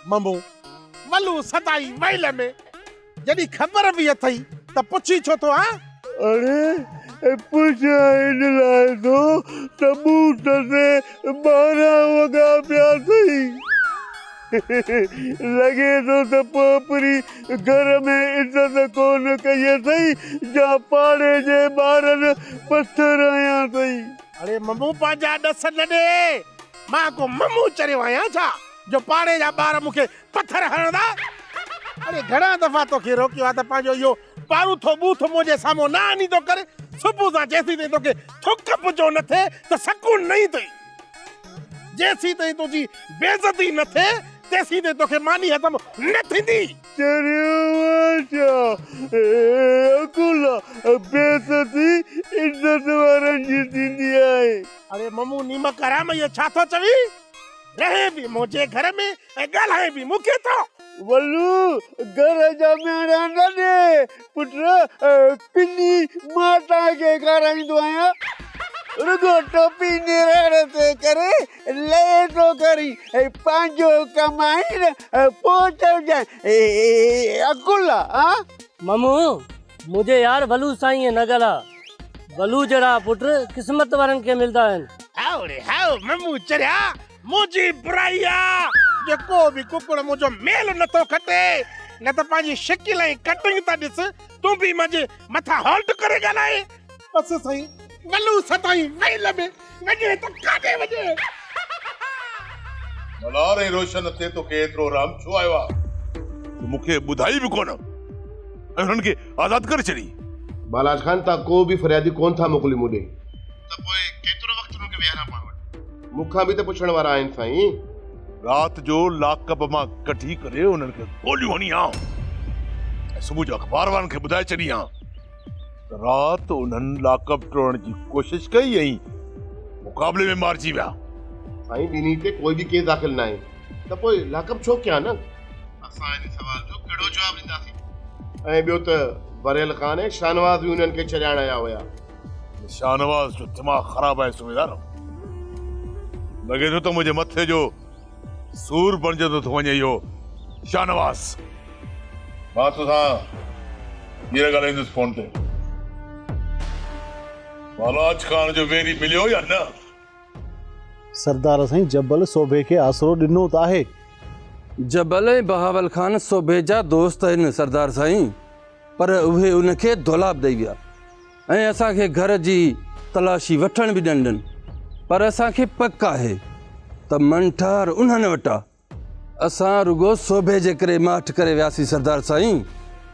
ममू वलू सताई वैल में जॾहिं ख़बर बि अथई त पुछी छो थो? अरे पुछा इन लाइ तो सबूत से 12 वॻा पिया अथई। लगे तो पोपरी घर में इज्जत कोन कई अथई, जा पाड़े जे ॿारनि पत्थर हयां अथई। अरे ममू पंहिंजा ॾस न ॾे। मां को ममू चरियो आहियां छा जो पाड़े जा ॿार मूंखे पत्थर हणंदा? अरे घणा दफ़ा तोखे रोकियो आहे त पंहिंजो इहो पारूथो बूथो मुंहिंजे साम्हूं न आनी थो करे। सुबुह सां जेसीं ताईं तोखे थुक पुजो न थिए त सकून न थई। जेसीं ताईं तुंहिंजी बेइज़ती न थिए तेसीं ताईं तोखे मानी हज़म न थींदी। बेइज़ती इज्जत वारनि जी थींदी आहे। अरे ममू नीमक हराम इहो छा थो चवी? रहे बि मुंहिंजे घर में ऐं ॻाल्हाए बि मूंखे थो। वल्लू घर जा मेणा न ॾे पुट, पिनी माता खे खाराईंदो आहियां। रुगो टोपी निराड़ ते करे ले तो करी पंहिंजो कमाई न पोइ चइजांइ अकुला। हाँ ममू मुझे यार वलू साईं न गला। वलू जड़ा पुट किस्मत वारनि खे मिलदा आहिनि। हाउ रे हाउ ममू चरिया मुंहिंजी बुराई आहे जेको बि कुकड़ मुंहिंजो मेल नथो खटे न त पंहिंजी शिकिल ऐं कटिंग था ॾिस। तूं बि मुंहिंजे मथां हॉल्ट करे ॻाल्हाए। बस साईं वलू सताई वेल में वञे त काॾे वञे। मल्हार ऐं रोशन ते तोखे एतिरो राम छो आयो आहे? मूंखे ॿुधाई बि कोन ऐं हुननि खे आज़ादु करे छॾी। बालाज ख़ान तव्हां को बि फरियादी कोन था मोकिली मूं ॾे, त पोइ केतिरो वक़्तु हुननि खे विहारिया पाण वटि? मूंखां बि त पुछण वारा आहिनि साईं। राति जो लाकअप मां कढी करे हुननि खे गोलियूं हणी ऐं सुबुह जो अख़बार वारनि खे ॿुधाए छॾी त राति उन्हनि लाकअप टोड़ण जी कोशिशि कई ऐं मुक़ाबले में मारिजी विया। साईं ॿिन्ही ते कोई बि केस दाख़िल न आहे त पोइ लाकअप छो कया न? असां हिन सवाल जो कहिड़ो जवाबु ॾींदासीं? ऐं ॿियो त बरेल ख़ान ऐं शाहनवाज़ बि उन्हनि खे छॾाइण आया हुया। शाहनवाज़ जो दिमाग़ ख़राब आहे सूबेदार। लॻे थो त मुंहिंजे मथे जो सूर बणिजंदो थो वञे इहो शाहनवाज़। मां तोसां हींअर ॻाल्हाईंदुसि फोन ते। बालाज ख़ान जो वेरी मिलियो या न? सरदार साईं जबल सोभे खे आसरो ॾिनो त आहे, जबल ऐं बहावल ख़ान सोबे जा दोस्त आहिनि सरदार साईं, पर उहे उनखे दौलाब ॾेई विया ऐं असांखे घर जी तलाशी वठण बि ॾिननि, पर असांखे पक आहे त मंठार उन्हनि वटि आहे। असां रुगो सोबे जे करे माठ करे वियासीं सरदार साईं।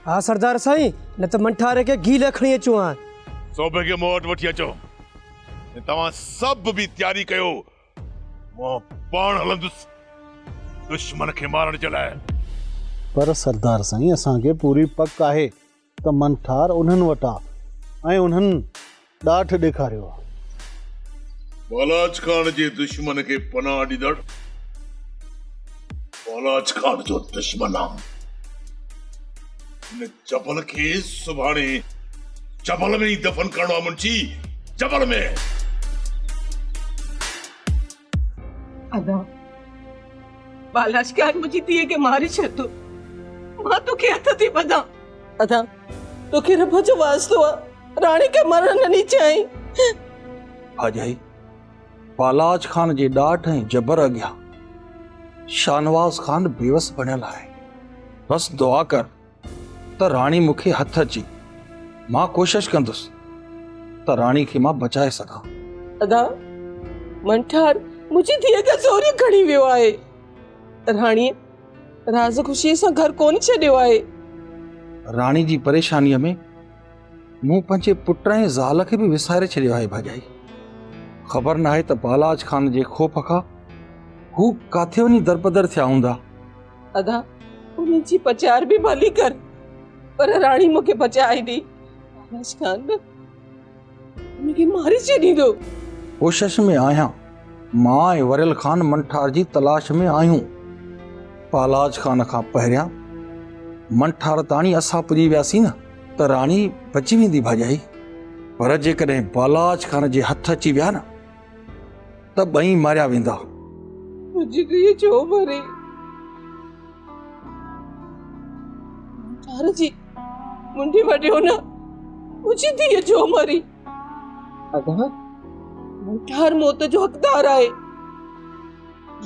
हा सरदार साईं, न त मंठार खे गीले खणी अचूं हा। सोबे खे मूं वटि वठी अचो ऐं तव्हां सभु बि तयारी कयो, मां पाण हलंदुसि दुश्मन खे मारण जे लाइ। पर सरदार साईं, असांखे पूरी पक आहे त मंठार उन्हनि वटि आहे ऐं उन्हनि ॾाठ ॾेखारियो आहे। बालाज खान जे दुश्मन खे पनाह ॾींदड़ बालाज खान जो दुश्मन आहे। इन जबल खे सुभाणे जबल में ई दफ़न करणो आहे मुंशी, जबल में। अदा बालाज खान मुंहिंजी धीअ खे मारे छॾियो, मां तोखे हथ थी ॿधां। अदा तोखे रब जो वास्तो आहे, राणी खे मरण न ॾी चाहीं। भाॼाई, बालाज खान जे ॾाठ ऐं जबर अॻियां शानवाज़ खान बेवस बणियल आहे। बसि दुआ कर त राणी मूंखे हथ अची, मां कोशिश कंदुसि त राणी खे मां बचाए सघां। अदा मंठार मुंहिंजी धीअ खे चोरी खणी वियो आहे। राणीअ राज़ ख़ुशीअ सां घर कोन छॾियो आहे। राणी जी परेशानीअ में मूं पंहिंजे पुट ऐं ज़ाल खे बि विसारे छॾियो आहे। भाॼाई, ख़बर न आहे त बालाज खान जे ख़ौफ़ खां हू काथे वञी दरबदर थिया हूंदा। अदा मुंहिंजी पचार बि भली कर, पर राणी मूंखे बचाए ॾी। बालाज खान मूंखे मारे छॾींदो। कोशिश में आहियां। मां ऐं वरियल खान मंठार जी तलाश में आहियूं। बालाज खान खां पहिरियां मंठार ताणी असां पुॼी वियासीं न त राणी बची वेंदी भाॼाई। पर जेकॾहिं बालाज खान जे हथ अची विया न त ॿई मारिया वेंदा। मुंहिंजी धीअ छो मरे? मंठार जी मुंडी वॾियो न, मुंहिंजी धीअ छो मरी? अदा मंठार मौत जो हक़दार आहे,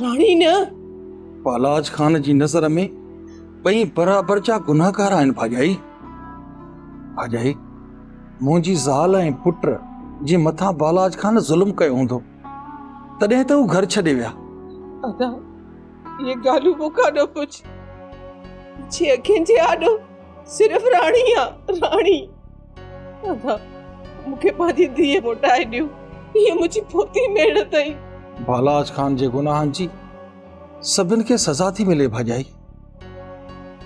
राणी न। बालाज खान जी नज़र में ॿई बराबरि जा गुनाहगार आहिनि भाॼाई। भाॼाई, मुंहिंजी ज़ाल ऐं पुट जे मथां बालाज खान ज़ुल्म कयो हूंदो, तॾहिं त हू घर छॾे विया। अदा ये ॻाल्हियूं मूंखां न पुछ। मुंहिंजी अखियुनि जे आॾो सिर्फ़ राणी आहे, राणी। अदा मूंखे पंहिंजी धीअ मोटाए ॾियो, हीअ मुंहिंजी पोती मेड़ अथई। बालाज खान जे गुनाहनि जी सभिनि खे सज़ा थी मिले भाॼाई।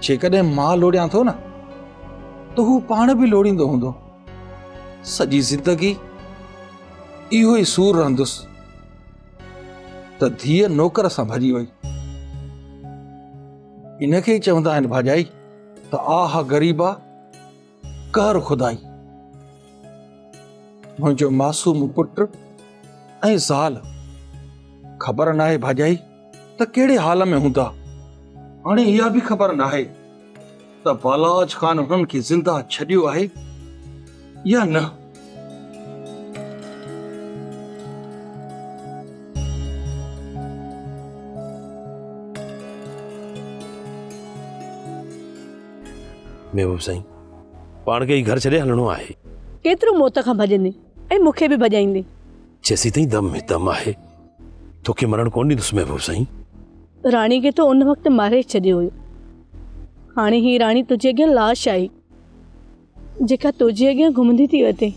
जेकॾहिं मां लोड़ियां थो न त हू पाण बि लोड़ींदो हूंदो। सॼी ज़िंदगी इहो ई सूर रहंदुसि त धीअ नौकर सां भॼी वई। इनखे ई चवंदा आहिनि भाॼाई त आह ग़रीबा कर खुदाई। मुंहिंजो मासूम पुट ऐं ज़ाल ख़बर न आहे भाॼाई त कहिड़े हाल में हूंदा। हाणे इहा बि ख़बर न आहे त बालाज खान हुननि खे ज़िंदा छॾियो आहे या न। महबूब साईं, पाण खे ई घर छॾे हलणो आहे। केतिरो मौत खां भॼंदी ऐं मूंखे बि भॼाईंदी। जेसीं ताईं दम में दम आहे तोखे मरण कोन ॾींदुसि महबूब साईं। राणी खे तो उन वक़्तु मारे छॾियो हुयो। हाणे ही राणी तुंहिंजे अॻियां लाश आई जेका तुंहिंजे अॻियां घुमंदी थी वञे।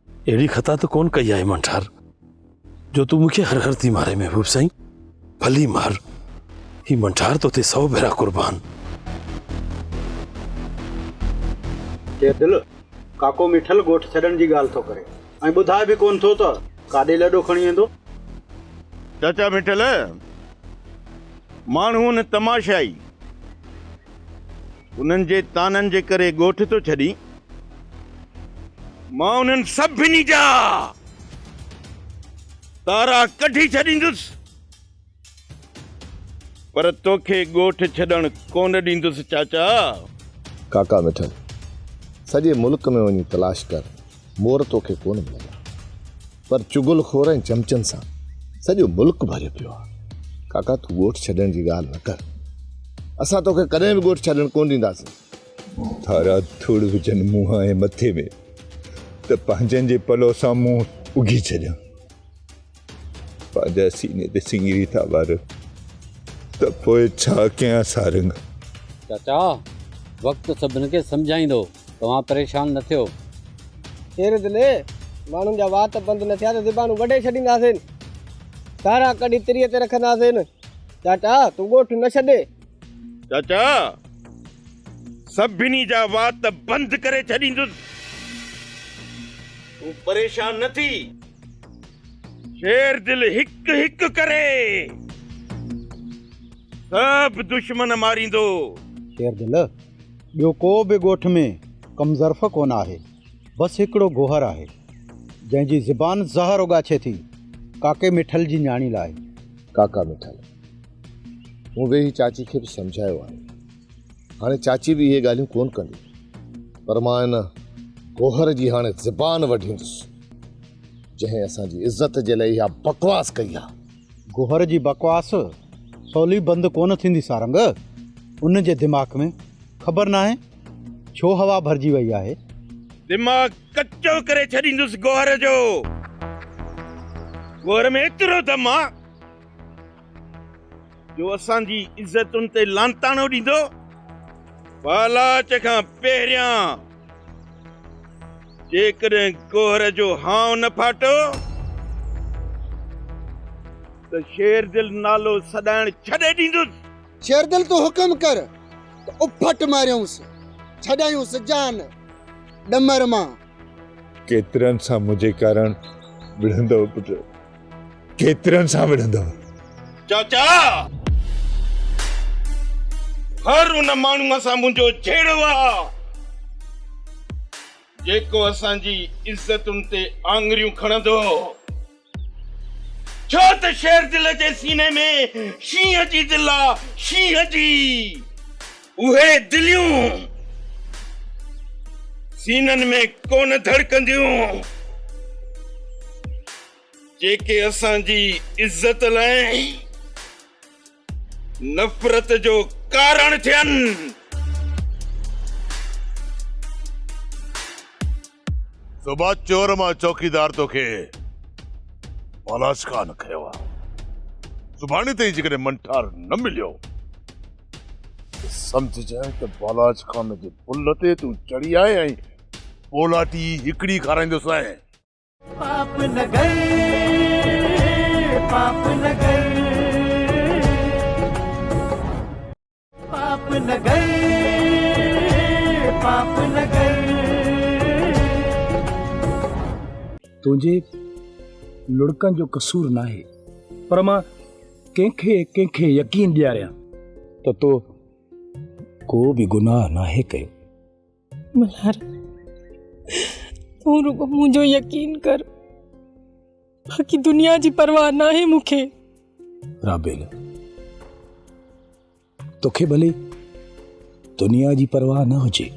अहिड़ी ख़ता त कोन कई आहे मंठार जो तूं मूंखे हर हर थी मारे। महबूब साईं भली मार, ही मंठार तो ते 100 भेरा कुर्बान। दिल काको मिठल ॻोठ छॾण जी ॻाल्हि थो करे ऐं ॿुधाए बि कोन थो त काॾे लॾो खणी वेंदो। चाचा मिठल, माण्हू न तमाशाई उन्हनि जे ताननि जे करे ॻोठ थो छॾी। मां उन्हनि सभिनी जा तारा कढी छॾींदुसि, पर तोखे ॻोठ छॾण कोन ॾींदुसि चाचा। काका मिठल, सॼे मुल्क में वञी तलाश कर, मोर तोखे कोन मिलंदा। पर चुगल खोर ऐं चमचनि सां सॼो मुल्क भरियो पियो आहे। काका तूं ॻोठ छॾण जी ॻाल्हि न कर। असां तोखे कॾहिं बि ॻोठु छॾणु कोन ॾींदासीं। थारा धूड़ विझनि मुंहं ऐं मथे में त पंहिंजनि जे पलो सां मुंहुं उघी छॾियां। पंहिंजा सीने ते सिंगरी था वार त पोइ छा कयां सारंग। चाचा वक़्तु सभिनि खे सम्झाईंदो, तव्हां परेशान न थियो। शेर दिले माण्हुनि जा वात बंदि न थिया त ज़बानूं वढे छॾींदासीं, सारा कॾहिं तिरीअ ते रखंदासीं। चाचा तूं ॻोठु न छॾे। चाचा सभिनी जा वात बंदि करे छॾींदुसि, तूं परेशान न थी। शेर दिल हिकु हिकु करे सब दुश्मन मारींदो। शेर दिल ॿियो को बि ॻोठ में कम ज़र्फ़ कोन आहे, बसि हिकिड़ो गोहर आहे जंहिंजी ज़बान ज़हर उगाछे थी काके मिठल जी न्याणी लाइ। काका मिठल मूं वेही चाची खे बि सम्झायो आहे, हाणे चाची बि इहे ॻाल्हियूं कोन कंदी, पर मां इन गोहर जी हाणे ज़बान वढींदुसि जंहिं असांजी इज़त जे लाइ इहा बकवास कई आहे। गोहर जी बकवास सवली बंदि कोन थींदी सारंग। उन जे दिमाग़ में ख़बर न आहे छो हवा भरिजी वई आहे। दिमाग़ कचो करे छॾींदुसि गोहर जो। गोहर में एतिरो दम आहे जो असांजी इज़तुनि ते लांताणो ॾींदो। बालाच खां पहिरियां जेकॾहिं गोहर जो हाव न फाटो त शेर दिल नालो सॾाइण छॾे ॾींदुसि। शेर दिल तूं हुकुम कर त उफट मारियूंसि, छॾायूंसि जान डमर मां। केतिरनि सां मुंहिंजे कारण विढ़ंदव पुटु, केतिरनि सां विढ़ंदव। चाचा हर उन माण्हूअ सां मुंहिंजो छेड़ो आहे जेको असांजी इज़तुनि ते आङरियूं खणंदो। छो त शेर दिल जे सीने में शींहं जी दिल आहे, शींहं जी। उहे दिलियूं सीननि में कोन धड़कंदियूं जेके असांजी इज़त लाइ नफ़रत जो कारण थियनि। सुबह चोर मां चौकीदार तोखे बालाज खान कयो आहे। सुभाणे ताईं जेकॾहिं मंठार न मिलियो समझजांइ त बालाज खान जे पुल ते तूं चढ़ी आहे ऐं पोलाटी हिकड़ी खाराईंदुसि। पाप न गए, पाप न गए, पाप न गए, पाप न गए। तुंहिंजे लुड़कनि जो कसूर न आहे, पर मां कंहिंखे यकीन ॾियारियां त तो को बि गुनाह नाहे कयो। मल्हार तूं रुगो मुंहिंजो यकीन कर, बाक़ी दुनिया जी परवाह नाहे मूंखे। राबेल तोखे भले दुनिया जी परवाह न हुजे,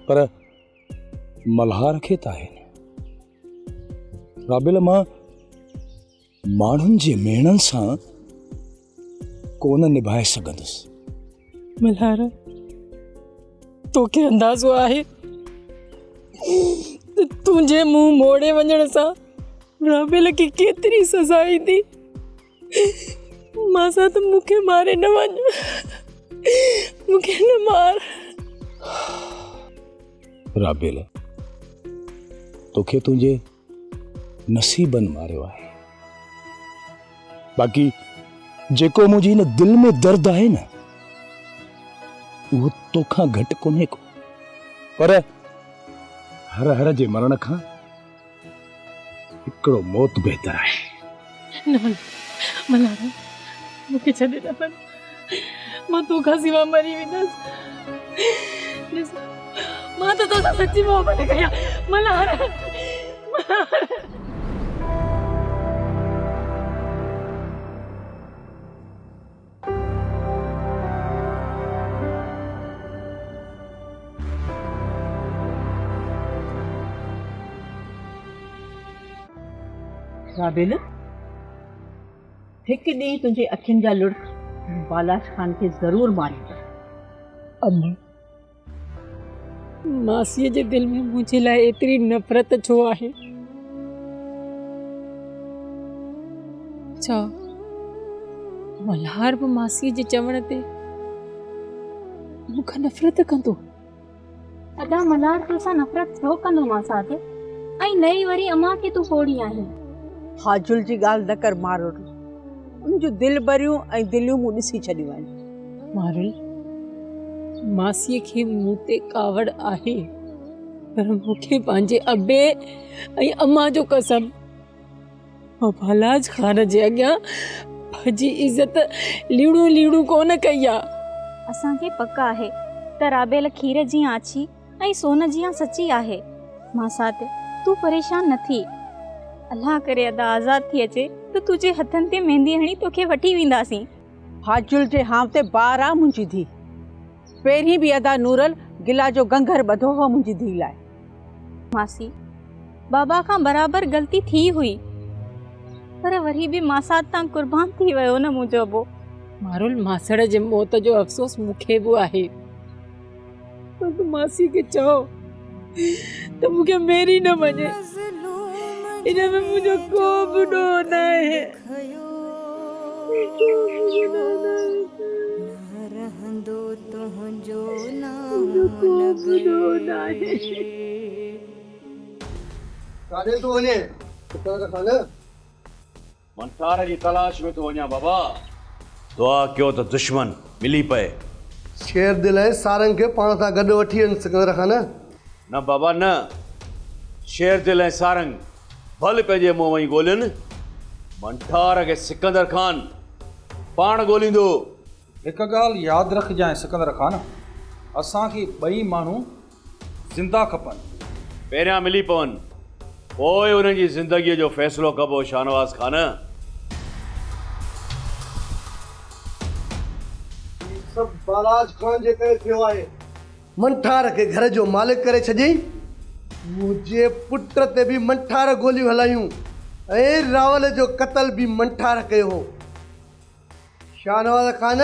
पर मल्हार खे त आहे न। राबेल मां माण्हुनि जे मेणनि सां कोन निभाए सघंदुसि। मल्हार तोखे अंदाज़ो आहे त तुंहिंजे मुंहुं मोड़े वञण सां राबेल खे केतिरी सज़ा ईंदी। मां सां त मूंखे मारे न वञ, मूंखे न मार। राबेल तोखे तुंहिंजे नसीबनि मारियो आहे, बाक़ी जेको मुंहिंजी हिन दिल में दर्द आहे न उहो तोखां घटि कोन्हे को। पर हर हर जे मरण खां हिकिड़ो मौत बहितर आहे। न मल्हार मूंखे छॾे न वञ, मां तोखां सिवा मरी वेंदसि। ॾिस मां त तोसां सची मोहबत कई आहे मल्हार। राबेल हिकु ॾींहुं तुंहिंजे अखियुनि जा लुड़क बालाश खान खे ज़रूर मारींदा। अम्मा, मासीअ जे दिल में मुंहिंजे लाइ एतिरी नफ़रत छो आहे? छा मल्हार बि मासीअ जे चवण ते मूंखां नफ़रत कंदो? अदा मल्हार तोसां नफ़रत छो कंदो मां साथ? ऐं नई वरी अम्मा खे तूं फोड़ी आहे। हाजुल जी ॻाल्हि न कर मारुल, उन जूं दिलि भरियूं ऐं दिलियूं मूं ॾिसी छॾियूं आहिनि। मारुल, मासीअ खे मूं ते कावड़ आहे, पर मूंखे पंहिंजे अबे ऐं अम्मा जो कसम, मां बालाज खान जे अॻियां पंहिंजी इज़त लीणू लीणू कोन कई आहे। असांखे पक आहे त राबेल खीर जी आछी ऐं सोन जी सची आहे। मां साथ तूं परेशान न थी। अल्लाह करे अदा आज़ाद थी अचे त तुंहिंजे हथनि ते मेहंदी हणी तोखे वठी वेंदासीं। हाजुल जे हाव ते बार आहे मुंहिंजी धीउ। पहिरीं बि अदा नूरल गिला जो गंघर ॿधो हो मुंहिंजी धीउ लाइ। मासी, बाबा खां बराबरि ग़लती थी हुई, पर वरी बि मासात तां कुर्बान थी वियो न मुंहिंजो अबो। मारुल, मासड़ जे मौत जो अफ़सोस मूंखे बि आहे, पर तूं मासी खे चओ त मूंखे मेरी न मञे। इन में मुंहिंजो को बि ॾोह न आहे। काॾे थो वञे? मंठार जी तलाश में तो वञा बाबा। दुआ कयो त दुश्मन मिली पए। शेर दिल आहे सारंग खे पाण सां गॾु वठी वञ सिकंदर खान। न बाबा न, शेर दिल ऐं सारंग भल पंहिंजे मुंहुं वई ॻोल्हियुनि। मंठार खे सिकंदर खान पाण ॻोल्हींदो। हिकु ॻाल्हि यादि रखजांइ सिकंदर खान, असांखे ॿई माण्हू ज़िंदा खपनि। पहिरियां मिली पवनि, पोइ उन्हनि जी ज़िंदगीअ जो फ़ैसिलो कबो शाहनवाज़ खान। सभु बालाज खान जे करे थियो आहे। मंठार खे घर जो मालिक करे छॾियईं। मुंहिंजे पुट ते बि मंठार गोलियूं हलायूं ऐं रावल जो क़त्ल बि मंठार कयो हो। शाहनवाज़ खान,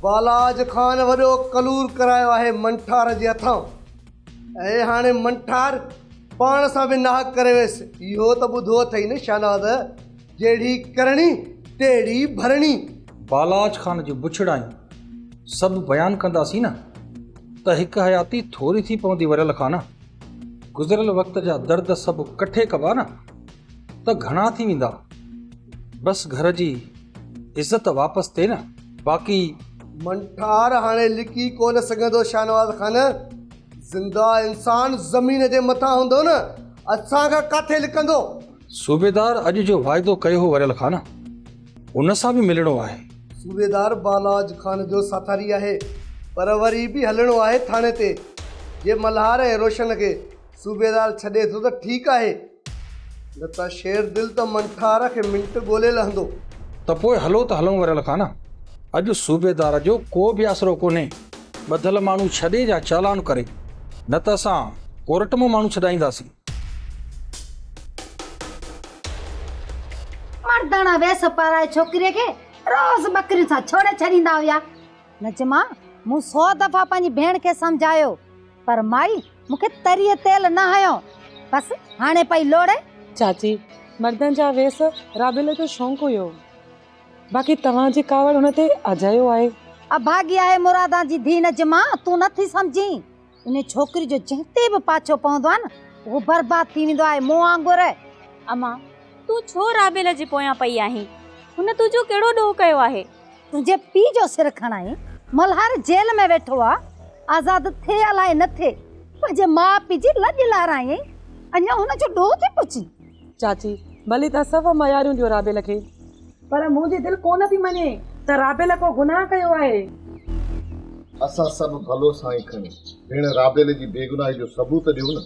बालाज खान वॾो कलूर करायो आहे मंठार जे हथां, ऐं हाणे मंठार पाण सां बि नाहक करे वियसि। इहो त ॿुधो अथई न शाहनवाज़, जहिड़ी करणी तहिड़ी भरणी। बालाज खान जी बुछड़ायूं सभु बयानु कंदासीं न त हिकु हयाती थोरी थी पवंदी वरियल खाना। गुज़िरियल वक़्त जा दर्द सभु कठे कबा न त घणा थी वेंदा। बसि घर जी इज़त वापसि थिए न। बाक़ी मंठार हाणे लिकी कोन सघंदो शाहनवाज़ खान। ज़िंदा इंसान ज़मीन जे मथां हूंदो न, असांखां किथे लिकंदो। सूबेदार अॼु जो वाइदो कयो हो वरियल खाना, उन सां बि मिलणो आहे। सूबेदार बालाज खान जो साथारी आहे, पर वरी बि हलणो आहे थाणे ते। जे मल्हार ऐं रोशन खे सूबेदार छॾे थो त ठीकु आहे, न त शेर दिल त मंठार खे मिंट ॻोल्हे लहंदो। त पोइ हलो त हलूं वरियल खाना। अॼु सूबेदार जो को बि आसरो कोन्हे। ॿधल माण्हू छॾे जा चालान करे, न त असां कोर्ट में माण्हू छॾाईंदासीं। मर्दाना वेस पाराए छोकिरे खे रोज़ बकरी सां छोड़े छॾींदा हुया। नजमा, मूं 100 दफ़ा पंहिंजी भेण खे सम्झायो, पर माई मूंखे तरीअ तेल न हयो। बसि हाणे पई लोड़े। चाची, मर्दनि जा वेस राबेल जो शौंक़ु हुयो, बाक़ी तव्हांजी कावड़ हुन ते अजायो आहे। अभागी आहे मुरादा जी धी। नजमा, तूं नथी सम्झी। इन छोकिरी जो जंहिंते बि पाछो पवंदो आहे न, उहो बर्बाद थी वेंदो आहे मुंहुं वांगुर। अम्मा, तूं छो राबेल जे पोयां पई आहीं? हुन तुंहिंजो कहिड़ो ॾोह कयो आहे? तुंहिंजे पीउ जो सिर खणाई। मल्हार जेल में वेठो आहे, आज़ाद थिए अलाए न थिए। पंहिंजे माउ पीउ जी लॼ लाराई, अञा हुन जो ॾोह थी पुछी। चाची, भली तव्हां सभु मयारियूं ॾियो राबेल खे, पर मुंहिंजी दिलि कोन थी मञे त राबेल को गुनाह कयो आहे। असां सभु भलो सां ई खणी भेण राबेल जी बेगुनाही जो सबूत ॾियूं न,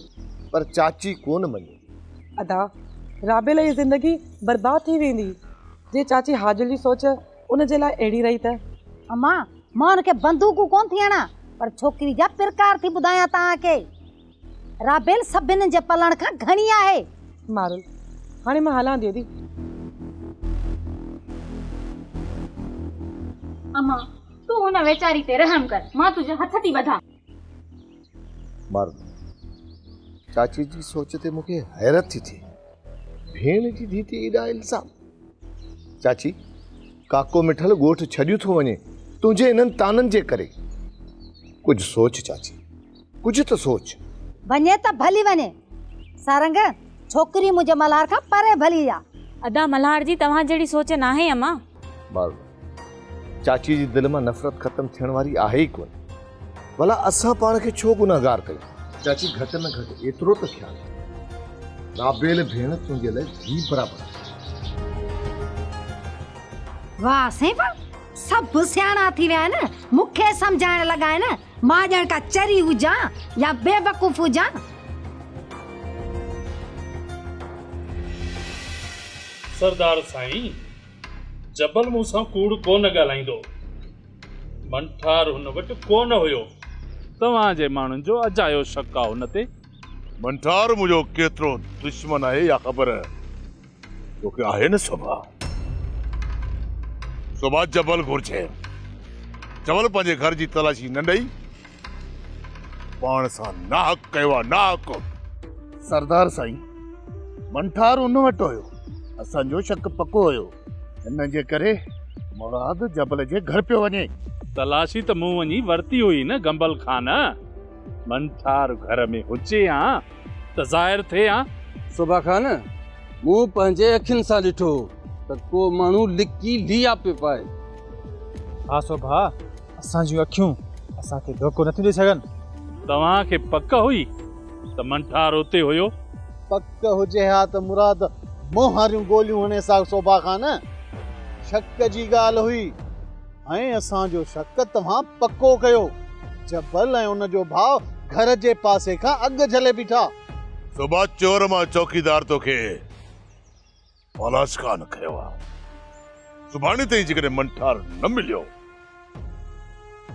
पर चाची कोन मञी। अदा, राबेल जी ज़िंदगी बर्बाद थी वेंदी जे चाची हाजुल जी सोच उन जे लाइ अहिड़ी रही त। अम्मा, मां हुनखे बंदूकूं कोन थी हणा, पर छोकिरी जा प्रकार थी ॿुधायां तव्हांखे। राबेल सभिनी जे पलण खां घणी आहे। मारुल, हाणे मां हलां दीदी। अम्मा तू हुन वेचारी ते रहम कर, मां तुझे हथ थी वधा। मार चाची जी सोच ते मूंखे हैरत थी थिए। भेण जी धी ते एॾा इल्ज़ाम। चाची काको मिठल ॻोठ छॾियो थो वञे तुंहिंजे इन्हनि ताननि जे करे। कुझु सोच चाची, कुझु त सोच। वञे त भली वञे, सारंग छोकिरी मुंहिंजे मल्हार खां परे भली आ। अदा मल्हार जी तव्हां जहिड़ी सोच न आहे अम्मा। मार चाची जी दिलि मां नफ़रत ख़तमु थियण वारी आहे ई कोन। भला असां पाण खे छो गुनाहगार कयूं? चाची घटि न घटि एतिरो त ख्याल राबेल भेण तुंहिंजे लाइ धी बराबरि। वाह सेवा, सभु सियाणा थी विया आहिनि, मूंखे सम्झाइण लॻा आहिनि। मां ॼण का चरी हुजां या बेवकूफ़ हुजां। सरदार साईं, जबल मूंसां कूड़ कोन ॻाल्हाईंदो। मंठार हुन वटि कोन हुयो। तव्हांजे माण्हुनि जो अजायो शक आहे हुन ते। मंठार मुंहिंजो केतिरो दुश्मन आहे या ख़बर तोखे आहे न? सुबह जबल घुर्जे। जबल पंहिंजे घर जी तलाशी न ॾेई पाण सां नाहक कयो आहे, नाहक। सरदार साईं, मंठार उन वटि हुयो, असांजो शक पको हुयो। हिन जे करे मुराद जबल जे घर पियो वञे। तलाशी त मूं वञी वरती हुई न गंबल खान। मंठार घर में हुजे हा त ज़ाहिर थिए हा। सुबह खान मूं पंहिंजे अखियुनि सां ॾिठो त को माण्हू लिकी लिया पियो पाए। हा सोभा, असां जूं अखियूं असांखे धोखो नथियूं ॾेई सघनि। तव्हांखे पक हुई त मंठार उते हुयो? पक हुजे हा त मुराद मोहारियूं गोलियूं हणे सा सोभा खान। शक जी ॻाल्हि हुई ऐं असांजो शक तव्हां पको कयो। जबल ऐं उन जो भाउ घर जे पासे खां अॻु झले बीठा। सुबह चोर मां चौकीदार तोखे बालाज खान कयो आहे। सुभाणे ताईं जेकॾहिं मंठार न मिलियो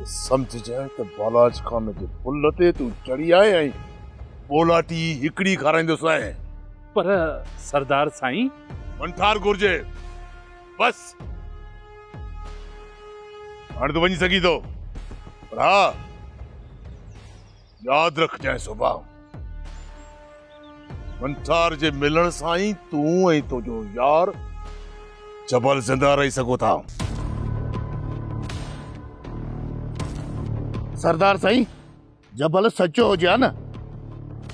समझजांइ त बालाज खान जे पुल ते तूं चढ़ी आए ऐं बोलाटी हिकड़ी खाराईंदुसि आहे। पर सरदार साईं, मंठार घुर्जे बस। हाणे तूं वञी सघी थो, पर हा यादि रखजांइ सुबह, मंठार जे मिलण सां ई तूं ऐं तुंहिंजो यार जबल ज़िंदा रही सघो था। सरदार साईं, जबल सचो हुजे हा न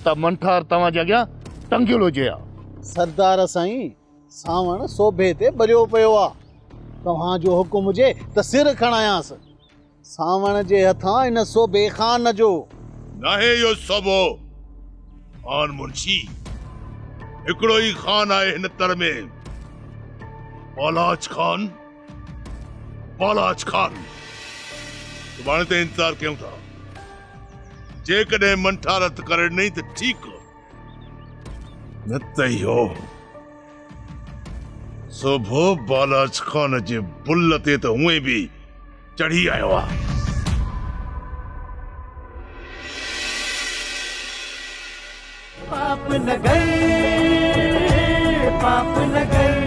त मंठार तव्हांजे अॻियां टंगियल हुजे हा। सरदार साईं, सावण सोभे ते भरियो पियो आहे। तव्हांजो हुकुम हुजे त सिर खणायांसि। सावण जे हथां इन सोभे खान जो नाहे इहो सोभो। खान मुंशी हिकिड़ो ई खान आहे हिन तर में, बालाज खान। बालाज खान सुभाणे ते इंतज़ार कयूं था। जेकॾहिं मंठार हथ करे नहीं त ठीकु, न त इहो सुबुह बालाज खान जे बुल ते त हुए बि चढ़ी आयो आहे। पाप नगर, पाप नगर।